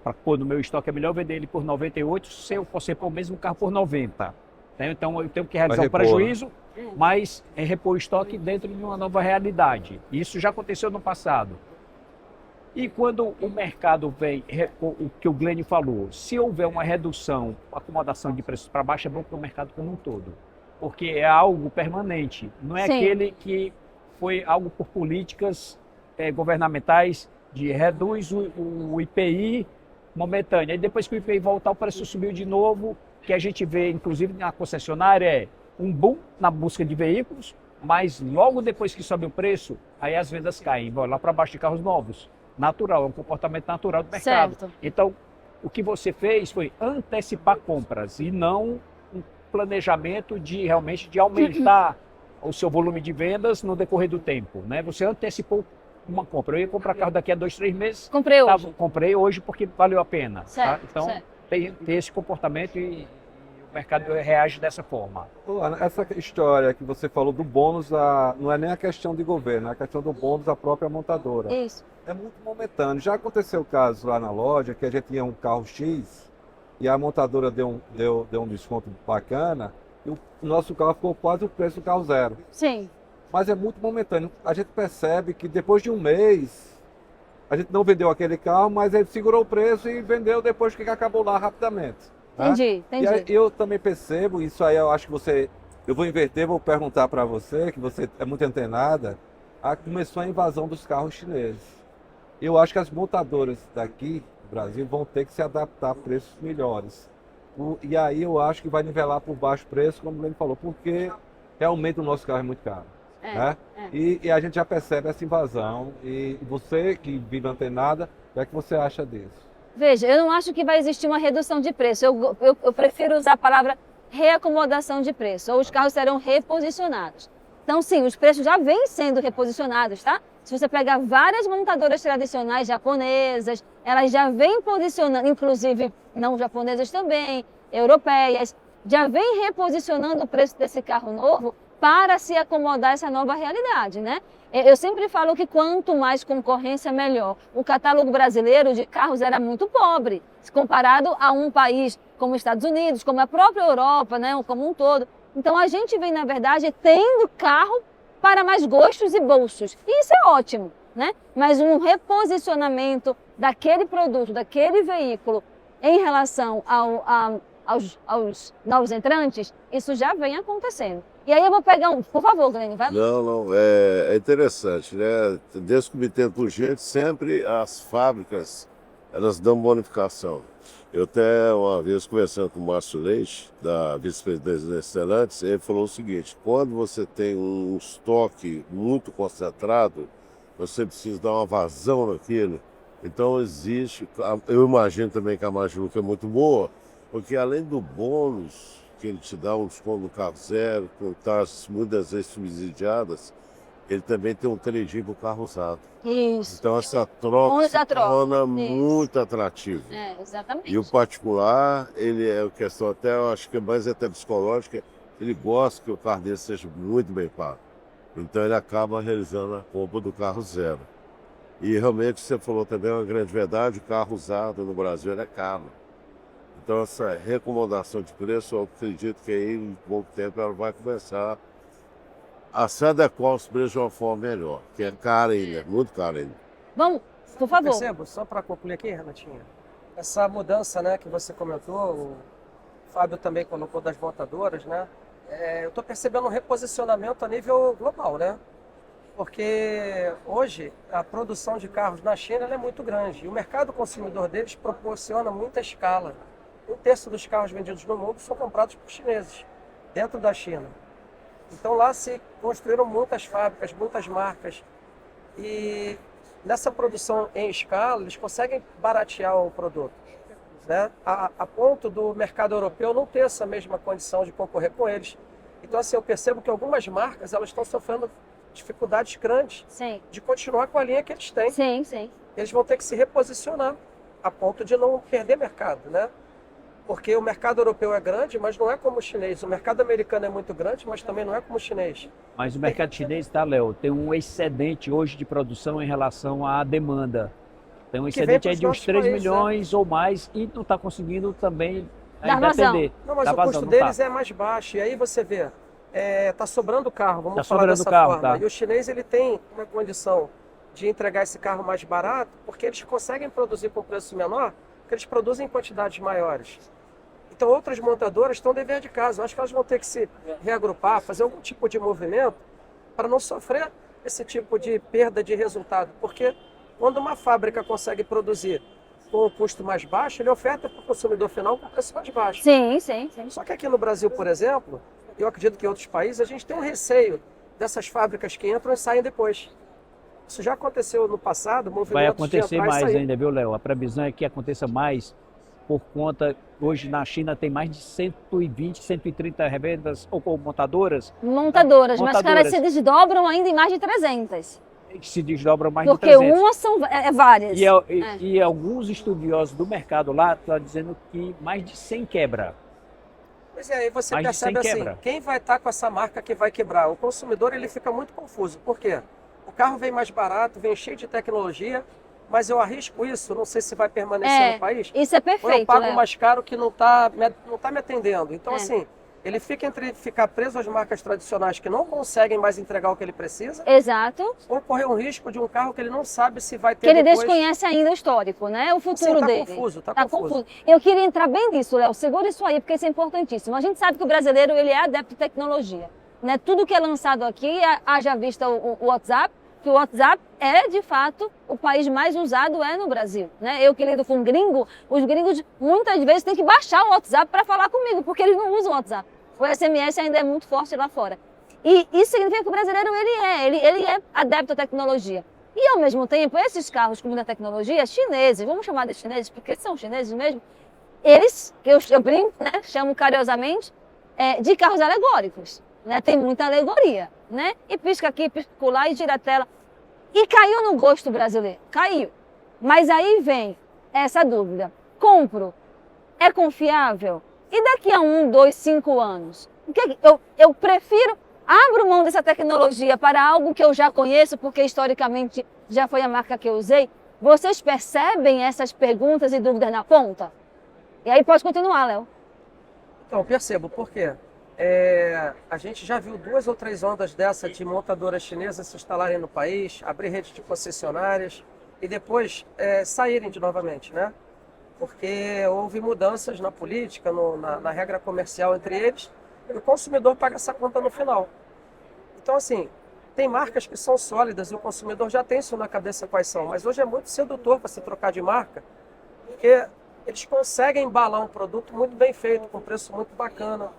para pôr no meu estoque, é melhor vender ele por 98 se eu fosse pôr o mesmo carro por 90. Né? Então eu tenho que realizar um prejuízo, mas repor o estoque dentro de uma nova realidade. Isso já aconteceu no passado. E quando o mercado vem, o que o Glênio falou, se houver uma redução, acomodação de preços para baixo, é bom para o mercado como um todo. Porque é algo permanente, não é aquele que foi algo por políticas governamentais de reduz o IPI momentâneo. E depois que o IPI voltar, o preço subiu de novo, que a gente vê, inclusive na concessionária, um boom na busca de veículos, mas logo depois que sobe o preço, aí as vendas caem, vão lá para baixo de carros novos. Natural, é um comportamento natural do mercado. Certo. Então, o que você fez foi antecipar compras e não um planejamento de realmente de aumentar o seu volume de vendas no decorrer do tempo, né? Você antecipou uma compra. Eu ia comprar carro daqui a 2, 3 meses. Comprei hoje. Comprei hoje porque valeu a pena. Certo, Tá? Então, certo. tem esse comportamento e o mercado reage dessa forma. Ô, Ana, essa história que você falou do bônus, não é nem a questão de governo, é a questão do bônus da própria montadora. Isso. É muito momentâneo. Já aconteceu o caso lá na loja, que a gente tinha um carro X e a montadora deu um desconto bacana e o nosso carro ficou quase o preço do carro zero. Sim. Mas é muito momentâneo. A gente percebe que depois de um mês, a gente não vendeu aquele carro, mas ele segurou o preço e vendeu depois que acabou lá rapidamente. Tá? Entendi, E aí entendi. eu também percebo, isso aí eu acho que você... Eu vou inverter, vou perguntar para você, que você é muito antenada, começou a invasão dos carros chineses. Eu acho que as montadoras daqui do Brasil vão ter que se adaptar a preços melhores. E aí eu acho que vai nivelar por baixo preço, como o Glenn falou, porque realmente o nosso carro é muito caro. Né? E a gente já percebe essa invasão. E você que vive antenada, o que é que você acha disso? Veja, eu não acho que vai existir uma redução de preço. Eu prefiro usar a palavra reacomodação de preço, ou os carros serão reposicionados. Então, sim, os preços já vêm sendo reposicionados, tá? Se você pegar várias montadoras tradicionais japonesas, elas já vêm posicionando, inclusive não japonesas também, europeias, já vêm reposicionando o preço desse carro novo para se acomodar a essa nova realidade, né? Eu sempre falo que quanto mais concorrência, melhor. O catálogo brasileiro de carros era muito pobre, se comparado a um país como os Estados Unidos, como a própria Europa, né, como um todo. Então a gente vem, na verdade, tendo carro para mais gostos e bolsos. E isso é ótimo, né? Mas um reposicionamento daquele produto, daquele veículo, em relação aos novos entrantes, isso já vem acontecendo. E aí eu vou pegar por favor, Glenn, vai. Não, é interessante, né? Desde que me entendo por gente, sempre as fábricas, elas dão bonificação. Eu até uma vez conversando com o Márcio Leite, da vice-presidência da Stellantis, ele falou o seguinte: quando você tem um estoque muito concentrado, você precisa dar uma vazão naquilo. Então existe, eu imagino também que a Majuca é muito boa, porque além do bônus que ele te dá, um desconto no carro zero, com taxas muitas vezes subsidiadas, ele também tem um crédito para o carro usado. Isso. Então essa troca se torna Isso. muito atrativa. Exatamente. E o particular, ele é uma questão até, eu acho que é mais até psicológica, ele gosta que o carro dele seja muito bem pago. Então ele acaba realizando a compra do carro zero. E realmente você falou também uma grande verdade, o carro usado no Brasil ele é caro. Então essa recomendação de preço, eu acredito que aí em pouco tempo ela vai começar a se adequar aos preços de uma forma melhor, que é caro ainda, muito caro ainda. Vamos, por favor. Percebo, só para concluir aqui, Renatinha, essa mudança, né, que você comentou, o Fábio também colocou das montadoras, né? Eu estou percebendo um reposicionamento a nível global, né? Porque hoje a produção de carros na China ela é muito grande e o mercado consumidor deles proporciona muita escala. 1/3 dos carros vendidos no mundo são comprados por chineses, dentro da China. Então lá se construíram muitas fábricas, muitas marcas. E nessa produção em escala, eles conseguem baratear o produto, né? A ponto do mercado europeu não ter essa mesma condição de concorrer com eles. Então assim, eu percebo que algumas marcas elas estão sofrendo dificuldades grandes de continuar com a linha que eles têm. Sim. Eles vão ter que se reposicionar a ponto de não perder mercado, né? Porque o mercado europeu é grande, mas não é como o chinês. O mercado americano é muito grande, mas também não é como o chinês. Mas o mercado chinês, tá, Léo, tem um excedente hoje de produção em relação à demanda. Tem um excedente aí de uns 3 milhões ou mais e não está conseguindo também ainda atender. Não, mas o custo deles é mais baixo. E aí você vê, tá sobrando carro, vamos falar dessa forma. Tá. E o chinês ele tem uma condição de entregar esse carro mais barato porque eles conseguem produzir com preço menor, porque eles produzem em quantidades maiores. Então outras montadoras estão dever de casa. Eu acho que elas vão ter que se reagrupar, fazer algum tipo de movimento para não sofrer esse tipo de perda de resultado. Porque quando uma fábrica consegue produzir com um custo mais baixo, ele oferta para o consumidor final com preço mais baixo. Sim. Só que aqui no Brasil, por exemplo, eu acredito que em outros países, a gente tem um receio dessas fábricas que entram e saem depois. Isso já aconteceu no passado, movimentos vai acontecer de entrar mais e sair. ainda, viu, Léo? A previsão é que aconteça mais por conta, hoje na China tem mais de 120, 130 revendas ou montadoras. Montadoras, mas Montadoras. caras se desdobram ainda em mais de 300. Que se desdobram mais Porque de 300. umas são várias. E alguns estudiosos do mercado lá estão dizendo que mais de 100 quebra. Pois é, aí você Mais de 100 percebe assim, quebra. quem vai estar com essa marca que vai quebrar? O consumidor ele fica muito confuso. Por quê? O carro vem mais barato, vem cheio de tecnologia, mas eu arrisco isso, não sei se vai permanecer no país. Isso é Ou eu perfeito, pago Léo. mais caro que não tá me atendendo. Então, assim, ele fica entre ficar preso às marcas tradicionais que não conseguem mais entregar o que ele precisa, Exato. ou correr um risco de um carro que ele não sabe se vai ter Que ele depois. desconhece ainda o histórico, né? O futuro Tá dele. confuso, tá Tá confuso. Eu queria entrar bem nisso, Léo. Segura isso aí, porque isso é importantíssimo. A gente sabe que o brasileiro ele é adepto de tecnologia. Né? Tudo que é lançado aqui, haja vista o WhatsApp, que o WhatsApp é, de fato, o país mais usado no Brasil. Né? Eu que lido com gringo, os gringos muitas vezes têm que baixar o WhatsApp para falar comigo, porque eles não usam o WhatsApp. O SMS ainda é muito forte lá fora. E isso significa que o brasileiro ele é adepto à tecnologia. E, ao mesmo tempo, esses carros com muita tecnologia, chineses, vamos chamar de chineses, porque são chineses mesmo, eles, que eu brinco, né, chamo carinhosamente, de carros alegóricos. Né? Tem muita alegoria. Né? E pisca aqui, pisca lá e gira a tela. E caiu no gosto brasileiro. Caiu. Mas aí vem essa dúvida. Compro. É confiável? E daqui a 1, 2, 5 anos? Eu prefiro, abro mão dessa tecnologia para algo que eu já conheço, porque historicamente já foi a marca que eu usei. Vocês percebem essas perguntas e dúvidas na ponta? E aí pode continuar, Léo. Então, eu percebo. Por quê? A gente já viu 2 ou 3 ondas dessa de montadoras chinesas se instalarem no país, abrir rede de concessionárias e depois saírem novamente, né? Porque houve mudanças na política, na regra comercial entre eles, e o consumidor paga essa conta no final. Então, assim, tem marcas que são sólidas e o consumidor já tem isso na cabeça quais são, mas hoje é muito sedutor para se trocar de marca, porque eles conseguem embalar um produto muito bem feito, com preço muito bacana.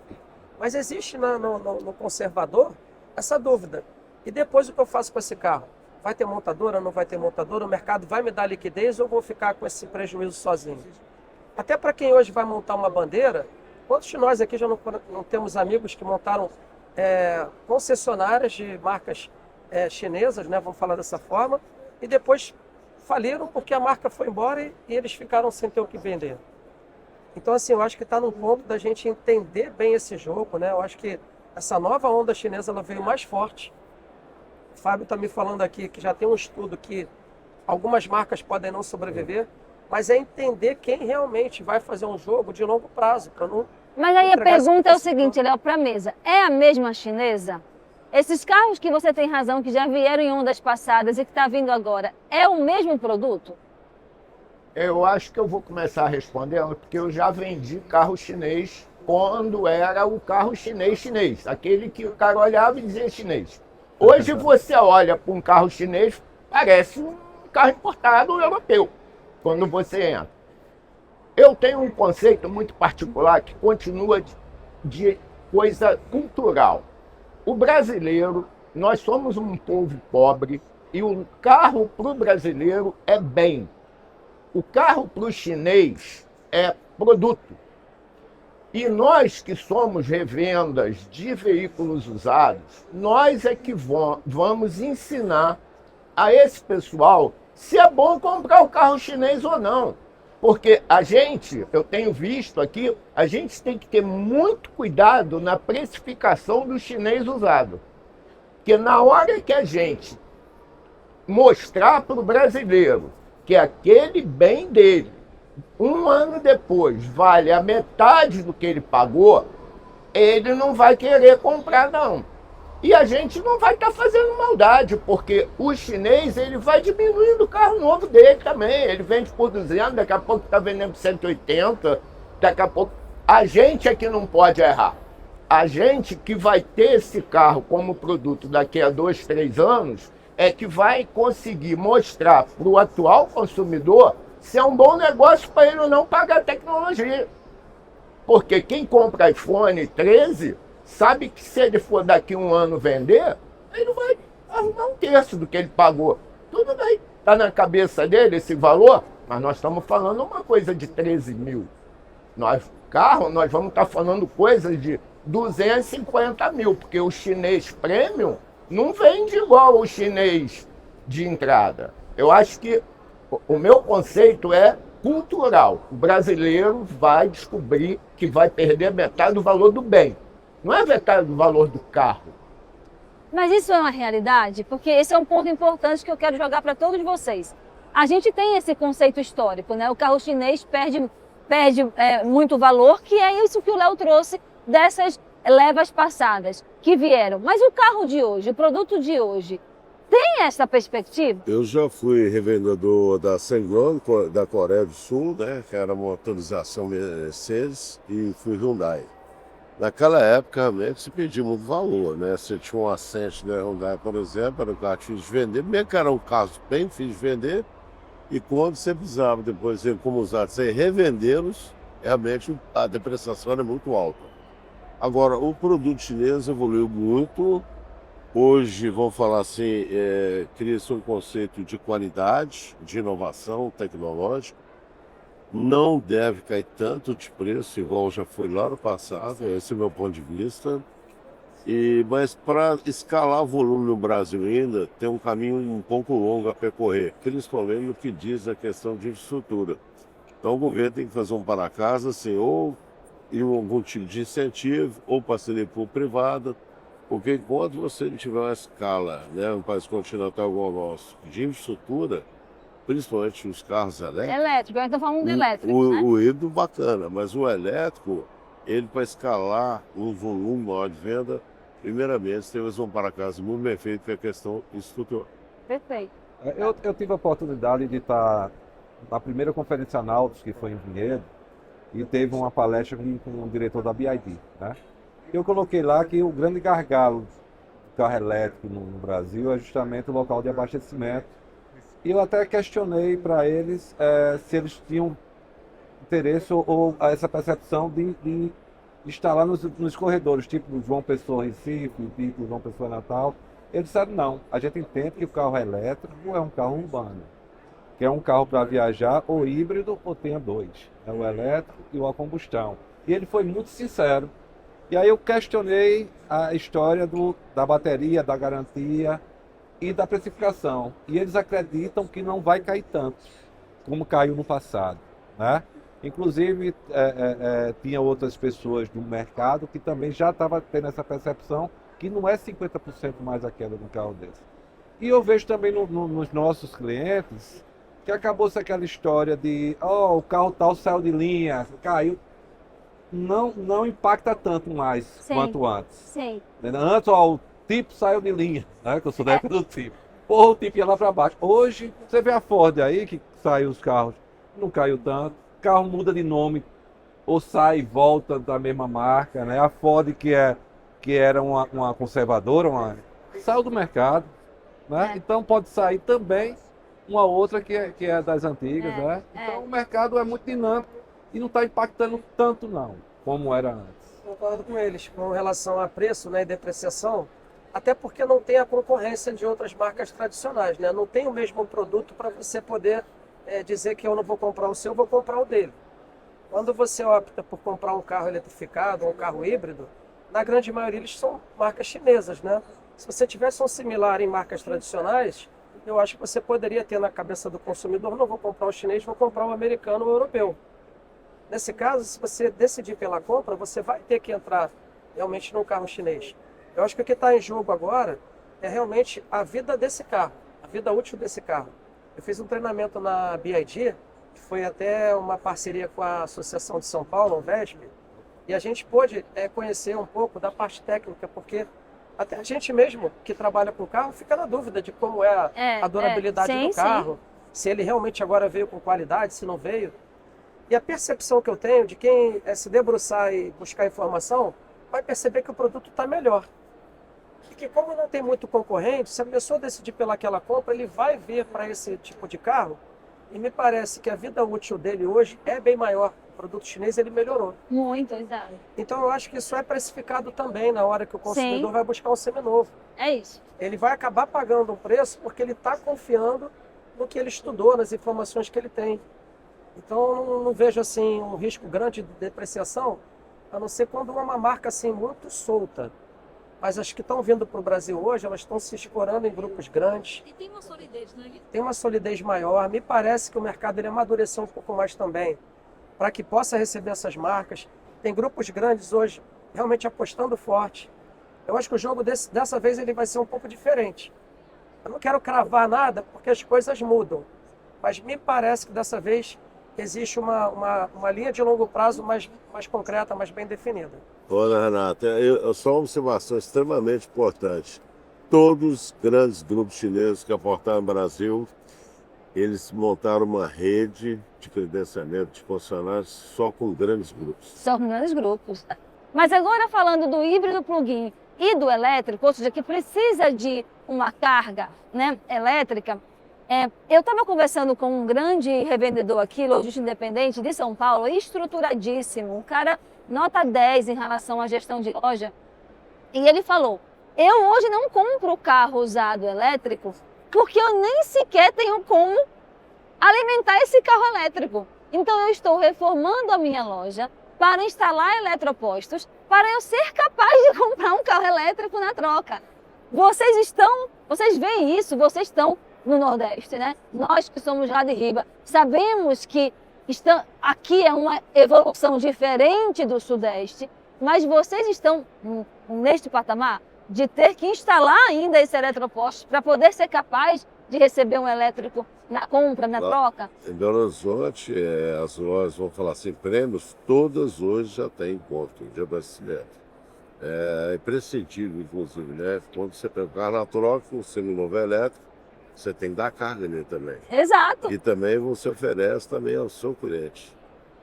Mas existe no conservador essa dúvida. E depois o que eu faço com esse carro? Vai ter montadora, não vai ter montadora? O mercado vai me dar liquidez ou eu vou ficar com esse prejuízo sozinho? Até para quem hoje vai montar uma bandeira, quantos de nós aqui já não temos amigos que montaram concessionárias de marcas chinesas, né, vamos falar dessa forma, e depois faliram porque a marca foi embora e eles ficaram sem ter o que vender. Então, assim, eu acho que está no ponto da gente entender bem esse jogo, né? Eu acho que essa nova onda chinesa ela veio mais forte. O Fábio está me falando aqui que já tem um estudo que algumas marcas podem não sobreviver, mas é entender quem realmente vai fazer um jogo de longo prazo, para não... Mas aí a pergunta é o seguinte, Léo, para a mesa. É a mesma chinesa? Esses carros que você tem razão, que já vieram em ondas passadas e que está vindo agora, é o mesmo produto? Eu acho que eu vou começar respondendo, porque eu já vendi carro chinês quando era o carro chinês, aquele que o cara olhava e dizia chinês. Hoje você olha para um carro chinês, parece um carro importado europeu, quando você entra. Eu tenho um conceito muito particular que continua de coisa cultural. O brasileiro, nós somos um povo pobre e o carro para o brasileiro é bem. O carro para o chinês é produto. E nós que somos revendas de veículos usados, nós é que vamos ensinar a esse pessoal se é bom comprar o carro chinês ou não. Porque eu tenho visto aqui, a gente tem que ter muito cuidado na precificação do chinês usado. Porque na hora que a gente mostrar para o brasileiro que aquele bem dele, 1 ano depois, vale a metade do que ele pagou, ele não vai querer comprar, não. E a gente não vai estar fazendo maldade, porque o chinês ele vai diminuindo o carro novo dele também. Ele vende por 200, daqui a pouco está vendendo por 180, daqui a pouco... A gente é que não pode errar. A gente que vai ter esse carro como produto daqui a 2, 3 anos, é que vai conseguir mostrar para o atual consumidor se é um bom negócio para ele ou não pagar tecnologia. Porque quem compra iPhone 13 sabe que se ele for daqui 1 ano vender, ele vai arrumar 1/3 do que ele pagou. Tudo bem. Está na cabeça dele esse valor? Mas nós estamos falando uma coisa de 13 mil. Nós vamos estar falando coisas de 250 mil, porque o chinês premium não vende igual o chinês de entrada. Eu acho que o meu conceito é cultural. O brasileiro vai descobrir que vai perder metade do valor do bem. Não é metade do valor do carro. Mas isso é uma realidade? Porque esse é um ponto importante que eu quero jogar para todos vocês. A gente tem esse conceito histórico, né? O carro chinês perde muito valor, que é isso que o Léo trouxe dessas levas passadas que vieram. Mas o carro de hoje, o produto de hoje, tem essa perspectiva? Eu já fui revendedor da Sangron, da Coreia do Sul, né, que era uma motorização Mercedes, e fui Hyundai. Naquela época, realmente, se pedia muito valor, né? Você tinha um Ascent da Hyundai, por exemplo, era um carro difícil de vender, mesmo que era um carro bem difícil de vender, e quando você precisava depois, como usar, você revendê-los, realmente a depreciação era muito alta. Agora, o produto chinês evoluiu muito. Hoje, vamos falar assim, cria-se um conceito de qualidade, de inovação tecnológica. Não deve cair tanto de preço, igual já foi lá no passado, esse é o meu ponto de vista. Mas para escalar o volume no Brasil ainda, tem um caminho um pouco longo a percorrer, principalmente no que diz a questão de infraestrutura. Então o governo tem que fazer um para casa, assim, ou em algum tipo de incentivo, ou parceria público-privada, porque enquanto você não tiver uma escala, né, um país continental igual ao nosso, de infraestrutura, principalmente os carros elétricos. Elétrico, eu estou falando de elétrico. Né? O híbrido bacana, mas o elétrico, ele para escalar um volume maior de venda, primeiramente tem um para casa muito bem feito, que é a questão estrutural. Perfeito. Eu tive a oportunidade de estar na primeira conferência Nautilus, que foi em Vinhedo, e teve uma palestra com o diretor da BYD, né? Eu coloquei lá que o grande gargalo do carro elétrico no Brasil é justamente o local de abastecimento. E eu até questionei para eles se eles tinham interesse ou essa percepção de instalar nos corredores, tipo João Pessoa Recife, tipo João Pessoa Natal. Eles disseram não, a gente entende que o carro elétrico é um carro urbano, que é um carro para viajar ou híbrido ou tenha dois, é o elétrico e o a combustão. E ele foi muito sincero. E aí eu questionei a história da bateria, da garantia e da precificação. E eles acreditam que não vai cair tanto como caiu no passado, né? Inclusive, tinha outras pessoas do mercado que também já estavam tendo essa percepção que não é 50% mais a queda no carro desse. E eu vejo também nos nossos clientes que acabou-se aquela história de o carro tal saiu de linha, caiu. Não impacta tanto mais Sim. quanto antes. Sim. Antes, o tipo saiu de linha, né? Que eu sou da época do tipo. Porra, o tipo ia lá para baixo. Hoje, você vê a Ford aí, que saiu os carros, não caiu tanto. O carro muda de nome, ou sai e volta da mesma marca, né? A Ford, que era uma conservadora, saiu do mercado, né? Então pode sair também uma outra que é das antigas, né? Então o mercado é muito dinâmico. E não está impactando tanto não, como era antes. Concordo com eles, com relação a preço, né, e depreciação, até porque não tem a concorrência de outras marcas tradicionais, né? Não tem o mesmo produto para você poder dizer que eu não vou comprar o seu, eu vou comprar o dele. Quando você opta por comprar um carro eletrificado ou um carro híbrido, na grande maioria eles são marcas chinesas, né? Se você tivesse um similar em marcas tradicionais, eu acho que você poderia ter na cabeça do consumidor, não vou comprar o chinês, vou comprar o americano ou o europeu. Nesse caso, se você decidir pela compra, você vai ter que entrar realmente num carro chinês. Eu acho que o que está em jogo agora é realmente a vida desse carro, a vida útil desse carro. Eu fiz um treinamento na BYD, que foi até uma parceria com a Associação de São Paulo, o VESP, e a gente pôde conhecer um pouco da parte técnica, porque até a gente mesmo que trabalha com carro fica na dúvida de como é a durabilidade do carro, se ele realmente agora veio com qualidade, se não veio. E a percepção que eu tenho de quem se debruçar e buscar informação, vai perceber que o produto está melhor. E que como não tem muito concorrente, se a pessoa decidir pelaquela compra, ele vai vir para esse tipo de carro. E me parece que a vida útil dele hoje é bem maior. O produto chinês ele melhorou. Muito, exato. Então eu acho que isso é precificado também na hora que o consumidor vai buscar um seminovo. É isso. Ele vai acabar pagando um preço porque ele está confiando no que ele estudou, nas informações que ele tem. Então eu não vejo assim um risco grande de depreciação, a não ser quando é uma marca assim muito solta. Mas as que estão vindo para o Brasil hoje, elas estão se escorando em grupos grandes. E tem uma solidez, né? Tem uma solidez maior. Me parece que o mercado ele amadureceu um pouco mais também, para que possa receber essas marcas. Tem grupos grandes hoje realmente apostando forte. Eu acho que o jogo dessa vez ele vai ser um pouco diferente. Eu não quero cravar nada, porque as coisas mudam. Mas me parece que dessa vez existe uma linha de longo prazo mais concreta, mais bem definida. Olha, Renata, só uma observação extremamente importante. Todos os grandes grupos chineses que aportaram no Brasil, eles montaram uma rede de credenciamento de funcionários só com grandes grupos. Só com grandes grupos. Mas agora falando do híbrido plug-in e do elétrico, ou seja, que precisa de uma carga, né, elétrica, eu estava conversando com um grande revendedor aqui, lojista independente de São Paulo, estruturadíssimo, um cara nota 10 em relação à gestão de loja, e ele falou, eu hoje não compro carro usado elétrico porque eu nem sequer tenho como alimentar esse carro elétrico. Então eu estou reformando a minha loja para instalar eletropostos, para eu ser capaz de comprar um carro elétrico na troca. Vocês veem isso, vocês estão no Nordeste, né? Nós que somos lá de Riba, sabemos que aqui é uma evolução diferente do Sudeste, mas vocês estão neste patamar de ter que instalar ainda esse eletroposto para poder ser capaz de receber um elétrico na compra, na troca. Em Belo Horizonte, as lojas, vamos falar assim, prêmios, todas hoje já têm ponto de abastecimento. É imprescindível, inclusive, né? Quando você pega o carro na troca, o seminovo elétrico, você tem que dar carga nele também. Exato. E também você oferece também ao seu cliente.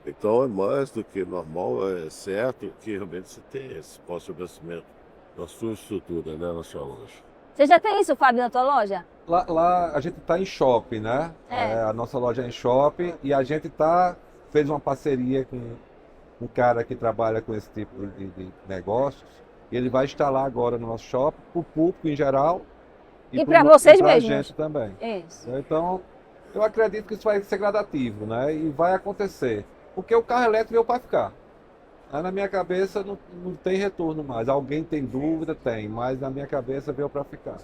Então é mais do que normal, é certo que realmente você tem esse posto de abastecimento na sua estrutura, né, na sua loja. Você já tem isso, Fábio, na tua loja? Lá a gente está em shopping, né? A nossa loja é em shopping e a gente fez uma parceria com um cara que trabalha com esse tipo de negócios. E ele vai instalar agora no nosso shopping, para o público em geral. E para vocês mesmos. mesmos. Para a gente também. Isso. Então, eu acredito que isso vai ser gradativo, né? E vai acontecer. Porque o carro elétrico veio para ficar. Na minha cabeça não tem retorno mais. Alguém tem dúvida? Tem. Mas na minha cabeça veio para ficar.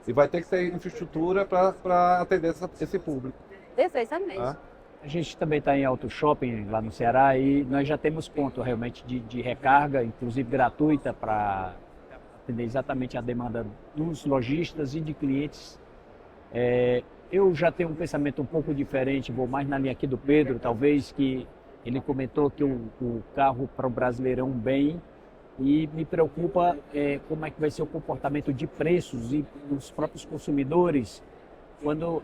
E vai ter que ter infraestrutura para atender esse público. Perfeitamente. Tá? A gente também está em Auto Shopping lá no Ceará e nós já temos ponto realmente de recarga, inclusive gratuita, para atender exatamente a demanda dos lojistas e de clientes. Eu já tenho um pensamento um pouco diferente, vou mais na linha aqui do Pedro, talvez, que ele comentou que o carro para o brasileiro é um bem e me preocupa como é que vai ser o comportamento de preços e dos próprios consumidores quando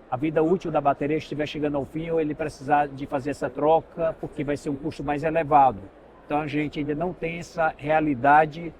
a vida útil da bateria estiver chegando ao fim ou ele precisar de fazer essa troca porque vai ser um custo mais elevado. Então a gente ainda não tem essa realidade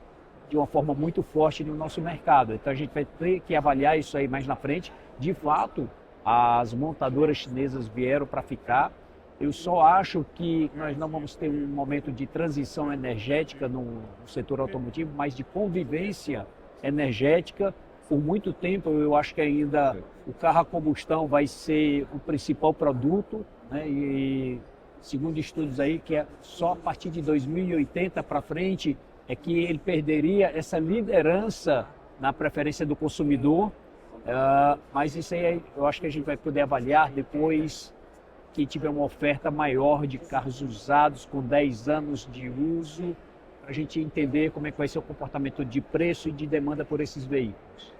de uma forma muito forte no nosso mercado. Então a gente vai ter que avaliar isso aí mais na frente. De fato, as montadoras chinesas vieram para ficar. Eu só acho que nós não vamos ter um momento de transição energética no setor automotivo, mas de convivência energética. Por muito tempo, eu acho que ainda o carro a combustão vai ser o principal produto, né? E segundo estudos aí, que é só a partir de 2080 para frente é que ele perderia essa liderança na preferência do consumidor. Mas isso aí eu acho que a gente vai poder avaliar depois que tiver uma oferta maior de carros usados com 10 anos de uso, para a gente entender como é que vai ser o comportamento de preço e de demanda por esses veículos.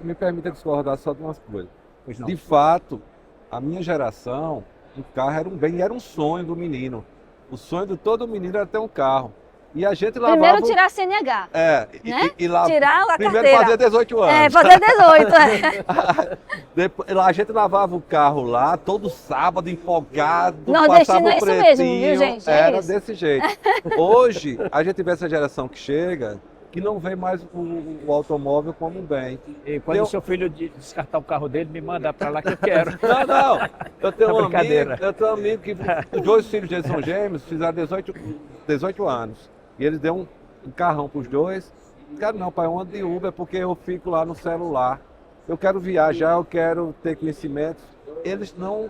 Me permita discordar só de umas coisas. Pois não. De fato, a minha geração, o carro era um bem, era um sonho do menino. O sonho de todo menino era ter um carro. E a gente lavava... Primeiro tirar a CNH. né? Tirar a primeiro carteira. fazer 18 anos. Fazer 18. Depois, a gente lavava o carro lá, todo sábado, empolgado. Nordestino passava é o isso pretinho, mesmo, viu, gente? Era isso. desse jeito. Hoje, a gente vê essa geração que chega, que não vê mais o automóvel como um bem. E quando o seu filho descartar o carro dele, me manda para lá que eu quero. Não. Eu tenho um Brincadeira. amigo que os dois filhos deles são gêmeos, fizeram 18 anos. E eles deu um carrão para os dois. Quero não, pai, eu ando de Uber porque eu fico lá no celular. Eu quero viajar, eu quero ter conhecimento. eles não...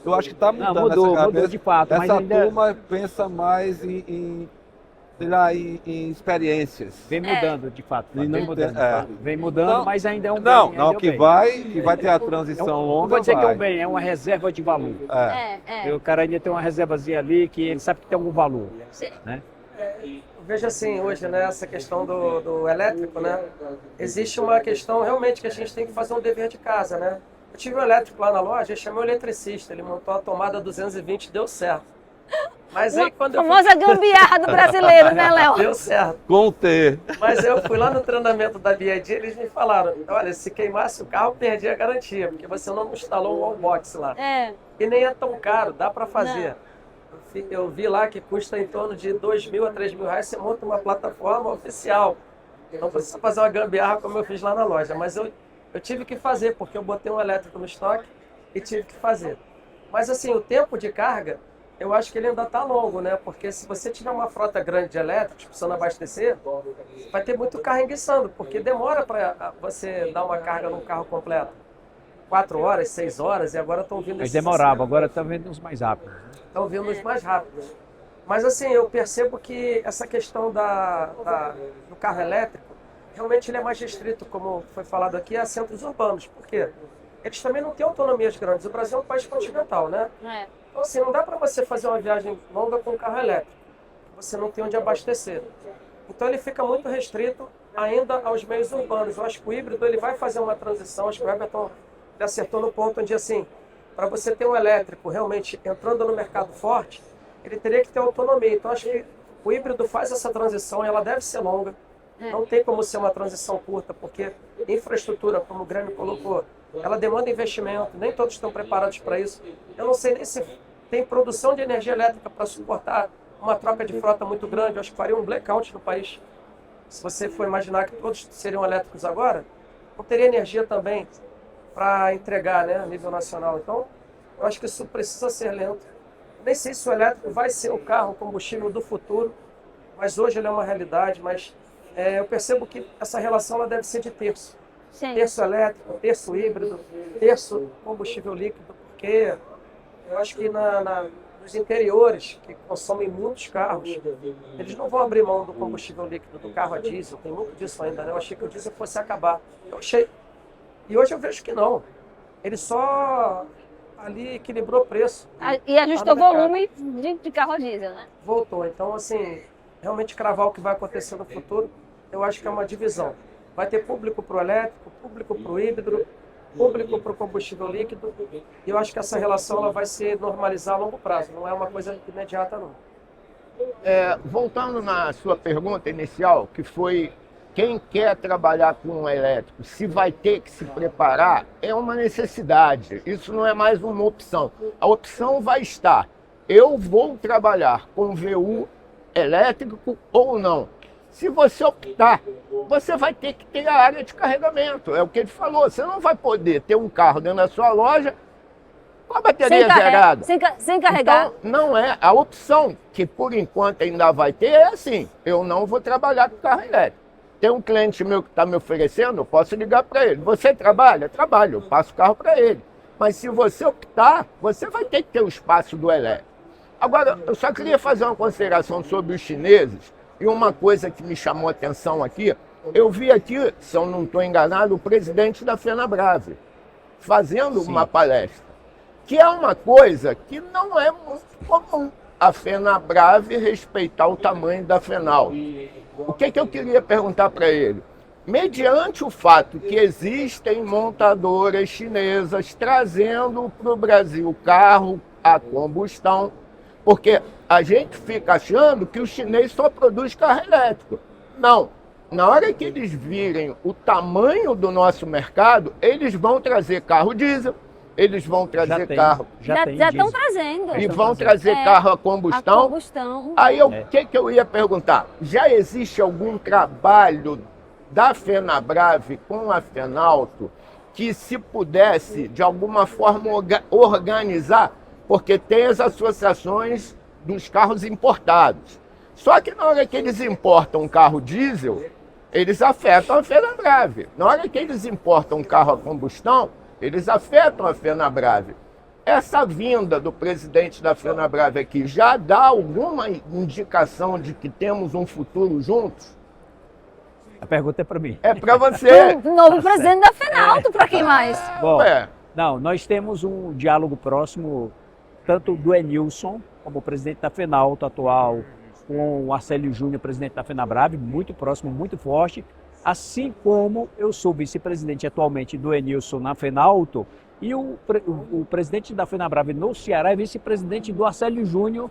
Eu acho que está mudando Não, mudou, essa mudou cabeça. de fato, mas Essa ainda turma pensa mais sei lá, em experiências. vem mudando de fato. E não Vem mudando, de tem- fato. Vem mudando, Não, mas ainda é um bem. Não, ainda não, é um que bem. vai ter a transição Não longa, vou dizer que é vai. um bem, é uma reserva de valor. É. O cara ainda tem uma reservazinha ali que ele sabe que tem algum valor. Né? Eu vejo assim, hoje, né, essa questão do elétrico, né? Existe uma questão realmente que a gente tem que fazer um dever de casa, né? Eu tive um elétrico lá na loja, eu chamei o eletricista, ele montou a tomada 220, deu certo. Mas aí quando eu Famosa gambiarra do brasileiro, né, Léo? deu certo. Com T. Mas eu fui lá no treinamento da BID, eles me falaram, olha, se queimasse o carro, perdia a garantia, porque você não instalou um wallbox lá. É. E nem é tão caro, dá para fazer. Eu vi lá que custa em torno de R$2.000 a R$3.000, você monta uma plataforma oficial. Não precisa fazer uma gambiarra como eu fiz lá na loja, mas eu tive que fazer, porque eu botei um elétrico no estoque e tive que fazer. Mas assim, o tempo de carga, eu acho que ele ainda está longo, né? Porque se você tiver uma frota grande de elétricos precisando abastecer, vai ter muito carro enguiçando, porque demora para você dar uma carga num carro completo. 4 horas, 6 horas, e agora estão vindo Mas esses demorava, agora está vendo uns mais rápidos. estão vindo os mais rápidos. Mas assim, eu percebo que essa questão do carro elétrico, realmente ele é mais restrito, como foi falado aqui, a centros urbanos. Por quê? Eles também não têm autonomias grandes. O Brasil é um país continental, né? É. Então assim, não dá para você fazer uma viagem longa com um carro elétrico. Você não tem onde abastecer. Então ele fica muito restrito ainda aos meios urbanos. Eu acho que o híbrido ele vai fazer uma transição. Acho que o Everton ele acertou no ponto onde assim, para você ter um elétrico realmente entrando no mercado forte, ele teria que ter autonomia. Então, acho que o híbrido faz essa transição e ela deve ser longa. Não tem como ser uma transição curta, porque infraestrutura, como o Grêmio colocou, ela demanda investimento, nem todos estão preparados para isso. Eu não sei nem se tem produção de energia elétrica para suportar uma troca de frota muito grande. Eu acho que faria um blackout no país. Se você for imaginar que todos seriam elétricos agora, não teria energia também para entregar, né, a nível nacional. Então, eu acho que isso precisa ser lento. Nem sei se o elétrico vai ser o carro combustível do futuro, mas hoje ele é uma realidade. Mas eu percebo que essa relação ela deve ser de terço. Sim. Terço elétrico, terço híbrido, terço combustível líquido, porque eu acho que nos interiores, que consomem muitos carros, eles não vão abrir mão do combustível líquido, do carro a diesel. Tem muito disso ainda, né? Eu achei que o diesel fosse acabar. Eu achei. E hoje eu vejo que não. Ele só ali equilibrou o preço. E ajustou o Tá no mercado. volume de carro a diesel, né? Voltou. Então, assim, realmente cravar o que vai acontecer no futuro, eu acho que é uma divisão. Vai ter público para o elétrico, público para o híbrido, público para o combustível líquido. E eu acho que essa relação ela vai se normalizar a longo prazo. Não é uma coisa imediata, não. Voltando na sua pergunta inicial, que foi quem quer trabalhar com elétrico, se vai ter que se preparar, é uma necessidade. Isso não é mais uma opção. A opção vai estar, eu vou trabalhar com VU elétrico ou não. Se você optar, você vai ter que ter a área de carregamento. É o que ele falou, você não vai poder ter um carro dentro da sua loja com a bateria zerada. Sem carregar. Então, não é. A opção que, por enquanto, ainda vai ter é assim, eu não vou trabalhar com carro elétrico. Tem um cliente meu que está me oferecendo, eu posso ligar para ele. Você trabalha? Trabalho, eu passo o carro para ele. Mas se você optar, você vai ter que ter o espaço do elétrico. Agora, eu só queria fazer uma consideração sobre os chineses. E uma coisa que me chamou a atenção aqui, eu vi aqui, se eu não estou enganado, o presidente da FenaBrave fazendo uma palestra. Que é uma coisa que não é muito comum. A FenaBrave respeitar o tamanho da Fenal. O que eu queria perguntar para ele? Mediante o fato que existem montadoras chinesas trazendo para o Brasil carro a combustão, porque a gente fica achando que o chinês só produz carro elétrico. Não. Na hora que eles virem o tamanho do nosso mercado, eles vão trazer carro diesel, eles vão trazer carro... Já estão trazendo. E vão trazer carro a combustão. A combustão. Aí o que eu ia perguntar? Já existe algum trabalho da FenaBrave com a Fenalto que se pudesse, de alguma forma, organizar? Porque tem as associações dos carros importados. Só que na hora que eles importam um carro diesel, eles afetam a FenaBrave. Na hora que eles importam um carro a combustão, eles afetam a FenaBrave. Essa vinda do presidente da FenaBrave aqui já dá alguma indicação de que temos um futuro juntos? A pergunta é para mim. É para você. O novo presidente da FENALTO, para quem mais? Bom, Ué, não, nós temos um diálogo próximo, tanto do Enilson, como presidente da FENALTO atual, com o Arcélio Júnior, presidente da FenaBrave, muito próximo, muito forte, assim como eu sou vice-presidente atualmente do Enilson na FENALTO, e o presidente da FenaBrave no Ceará é vice-presidente do Arcélio Júnior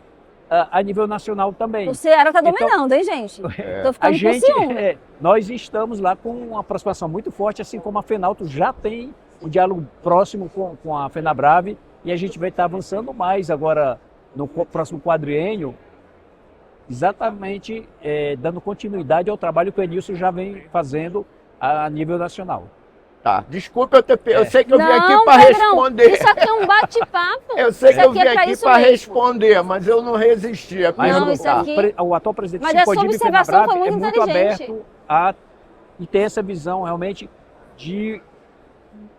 a nível nacional também. O Ceará está Então, dominando, hein, gente? Tô A ficando com gente, ciúme. nós estamos lá com uma aproximação muito forte, assim como a FENALTO já tem um diálogo próximo com a FenaBrave, e a gente vai estar avançando mais agora no próximo quadriênio, exatamente dando continuidade ao trabalho que o Enilson já vem fazendo a nível nacional. tá. Desculpa, eu sei que eu vim aqui Não, para Pedrão, responder. isso aqui é um bate-papo. Eu sei que Isso eu aqui vim é pra aqui isso para mesmo. responder, mas eu não resisti a Mas Não, isso perguntar. aqui- o atual presidente Mas do essa Simpodib observação FenaBrave foi é muito muito inteligente. aberto e tem essa visão realmente de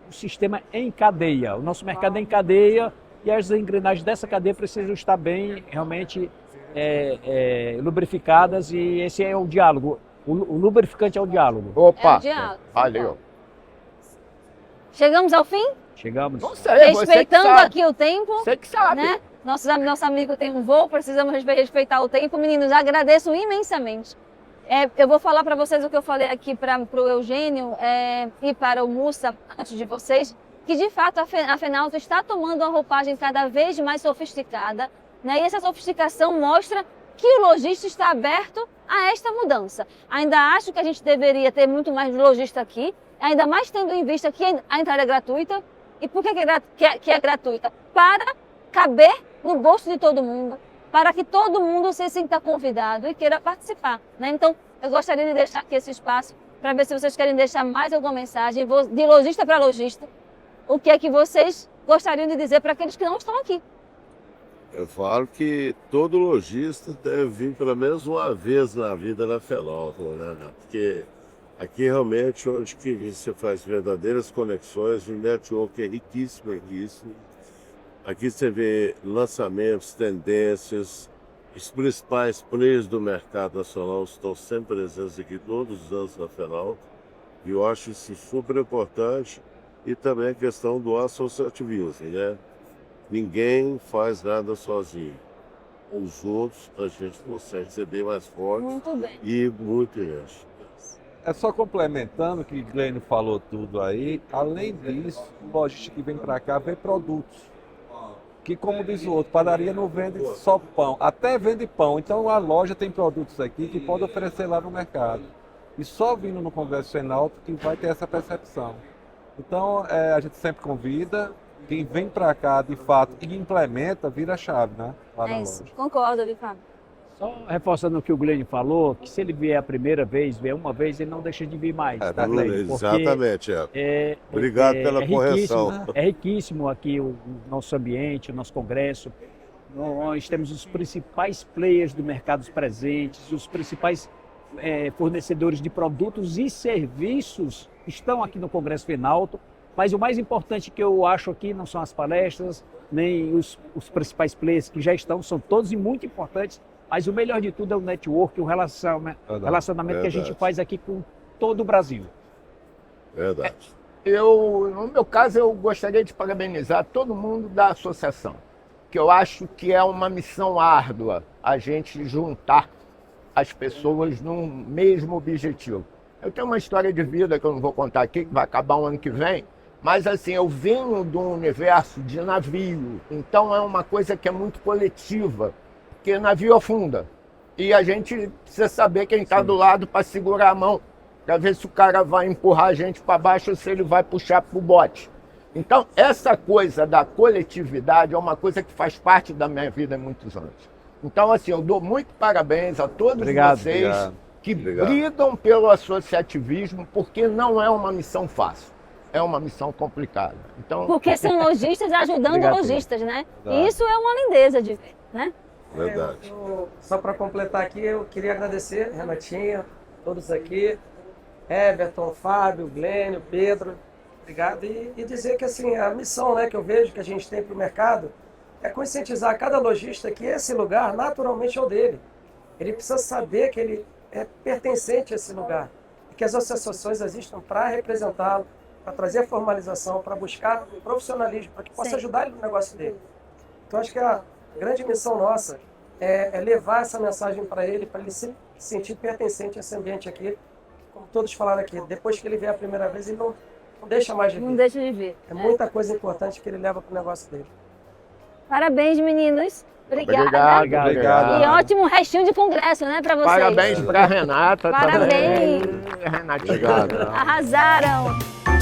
um sistema em cadeia. O nosso mercado é em cadeia e as engrenagens dessa cadeia precisam estar bem realmente lubrificadas, e esse é o diálogo. O lubrificante é o diálogo. É Opa, o diálogo. valeu. Chegamos ao fim? Chegamos. Não sei, você que Respeitando sabe. aqui o tempo, Você que sabe. né? Nosso amigo tem um voo, precisamos respeitar o tempo. Meninos, agradeço imensamente. Eu vou falar para vocês o que eu falei aqui para o Eugênio e para o Mussa, antes de vocês, que de fato a FENALTO está tomando uma roupagem cada vez mais sofisticada, né? E essa sofisticação mostra que o lojista está aberto a esta mudança. Ainda acho que a gente deveria ter muito mais lojista aqui, ainda mais tendo em vista que a entrada é gratuita. E por que é gratuita? Para caber no bolso de todo mundo, para que todo mundo se sinta convidado e queira participar, né? Então, eu gostaria de deixar aqui esse espaço para ver se vocês querem deixar mais alguma mensagem, de lojista para lojista, o que é que vocês gostariam de dizer para aqueles que não estão aqui. Eu falo que todo lojista deve vir pelo menos uma vez na vida na FENALTO, né? Porque aqui realmente onde que você faz verdadeiras conexões, o network é riquíssimo, riquíssimo. Aqui você vê lançamentos, tendências, os principais players do mercado nacional estão sempre presentes aqui todos os anos na FENALTO. E eu acho isso super importante. E também a questão do associativismo, né? Ninguém faz nada sozinho. Os outros a gente consegue ser bem mais forte Muito bem. e muito grande. É só complementando que o Glênio falou tudo aí, além disso, o lojista que vem para cá vê produtos. Que, como diz o outro, padaria não vende só pão, até vende pão. Então a loja tem produtos aqui que pode oferecer lá no mercado. E só vindo no Congresso FENALTO que vai ter essa percepção. Então a gente sempre convida, quem vem para cá de fato e implementa, vira a chave, né? Lá na É isso. loja. Concordo, viu, Fábio? Só reforçando o que o Glênio falou, que se ele vier a primeira vez, vier uma vez, ele não deixa de vir mais, tá, Glênio? Porque Exatamente, Obrigado pela correção. É riquíssimo aqui o nosso ambiente, o nosso congresso. Nós temos os principais players do mercado presentes, os principais fornecedores de produtos e serviços estão aqui no Congresso FENALTO. Mas o mais importante que eu acho aqui não são as palestras, nem os principais players que já estão, são todos e muito importantes. Mas o melhor de tudo é o network, o relacionamento que a gente faz aqui com todo o Brasil. Verdade. No meu caso, eu gostaria de parabenizar todo mundo da associação, que eu acho que é uma missão árdua a gente juntar as pessoas num mesmo objetivo. Eu tenho uma história de vida que eu não vou contar aqui, que vai acabar o ano que vem, mas assim, eu venho de um universo de navio, então é uma coisa que é muito coletiva, porque navio afunda. E a gente precisa saber quem está do lado para segurar a mão, para ver se o cara vai empurrar a gente para baixo ou se ele vai puxar para o bote. Então, essa coisa da coletividade é uma coisa que faz parte da minha vida há muitos anos. Então, assim, eu dou muito parabéns a todos vocês que brigam pelo associativismo, porque não é uma missão fácil, é uma missão complicada. Então, Porque são lojistas ajudando lojistas, né? E isso é uma lindeza de ver, né? Verdade. Só para completar aqui, eu queria agradecer, Renatinha, todos aqui, Everton, Fábio, Glênio, Pedro, Obrigado. E dizer que assim, a missão, né, que eu vejo que a gente tem para o mercado é conscientizar cada lojista que esse lugar naturalmente é o dele. Ele precisa saber que ele é pertencente a esse lugar e que as associações existam para representá-lo, para trazer formalização, para buscar profissionalismo, para que possa ajudar ele no negócio dele. Então, acho que a grande missão nossa é levar essa mensagem para ele se sentir pertencente a esse ambiente aqui. Como todos falaram aqui, depois que ele vier a primeira vez, ele não deixa mais de vir. Não deixa de vir. É muita coisa importante que ele leva para o negócio dele. Parabéns, meninos. Obrigada. Obrigado. E ótimo restinho de congresso, né, para vocês. Parabéns para a Renata Parabéns. também. Renatinha. Obrigado. Arrasaram.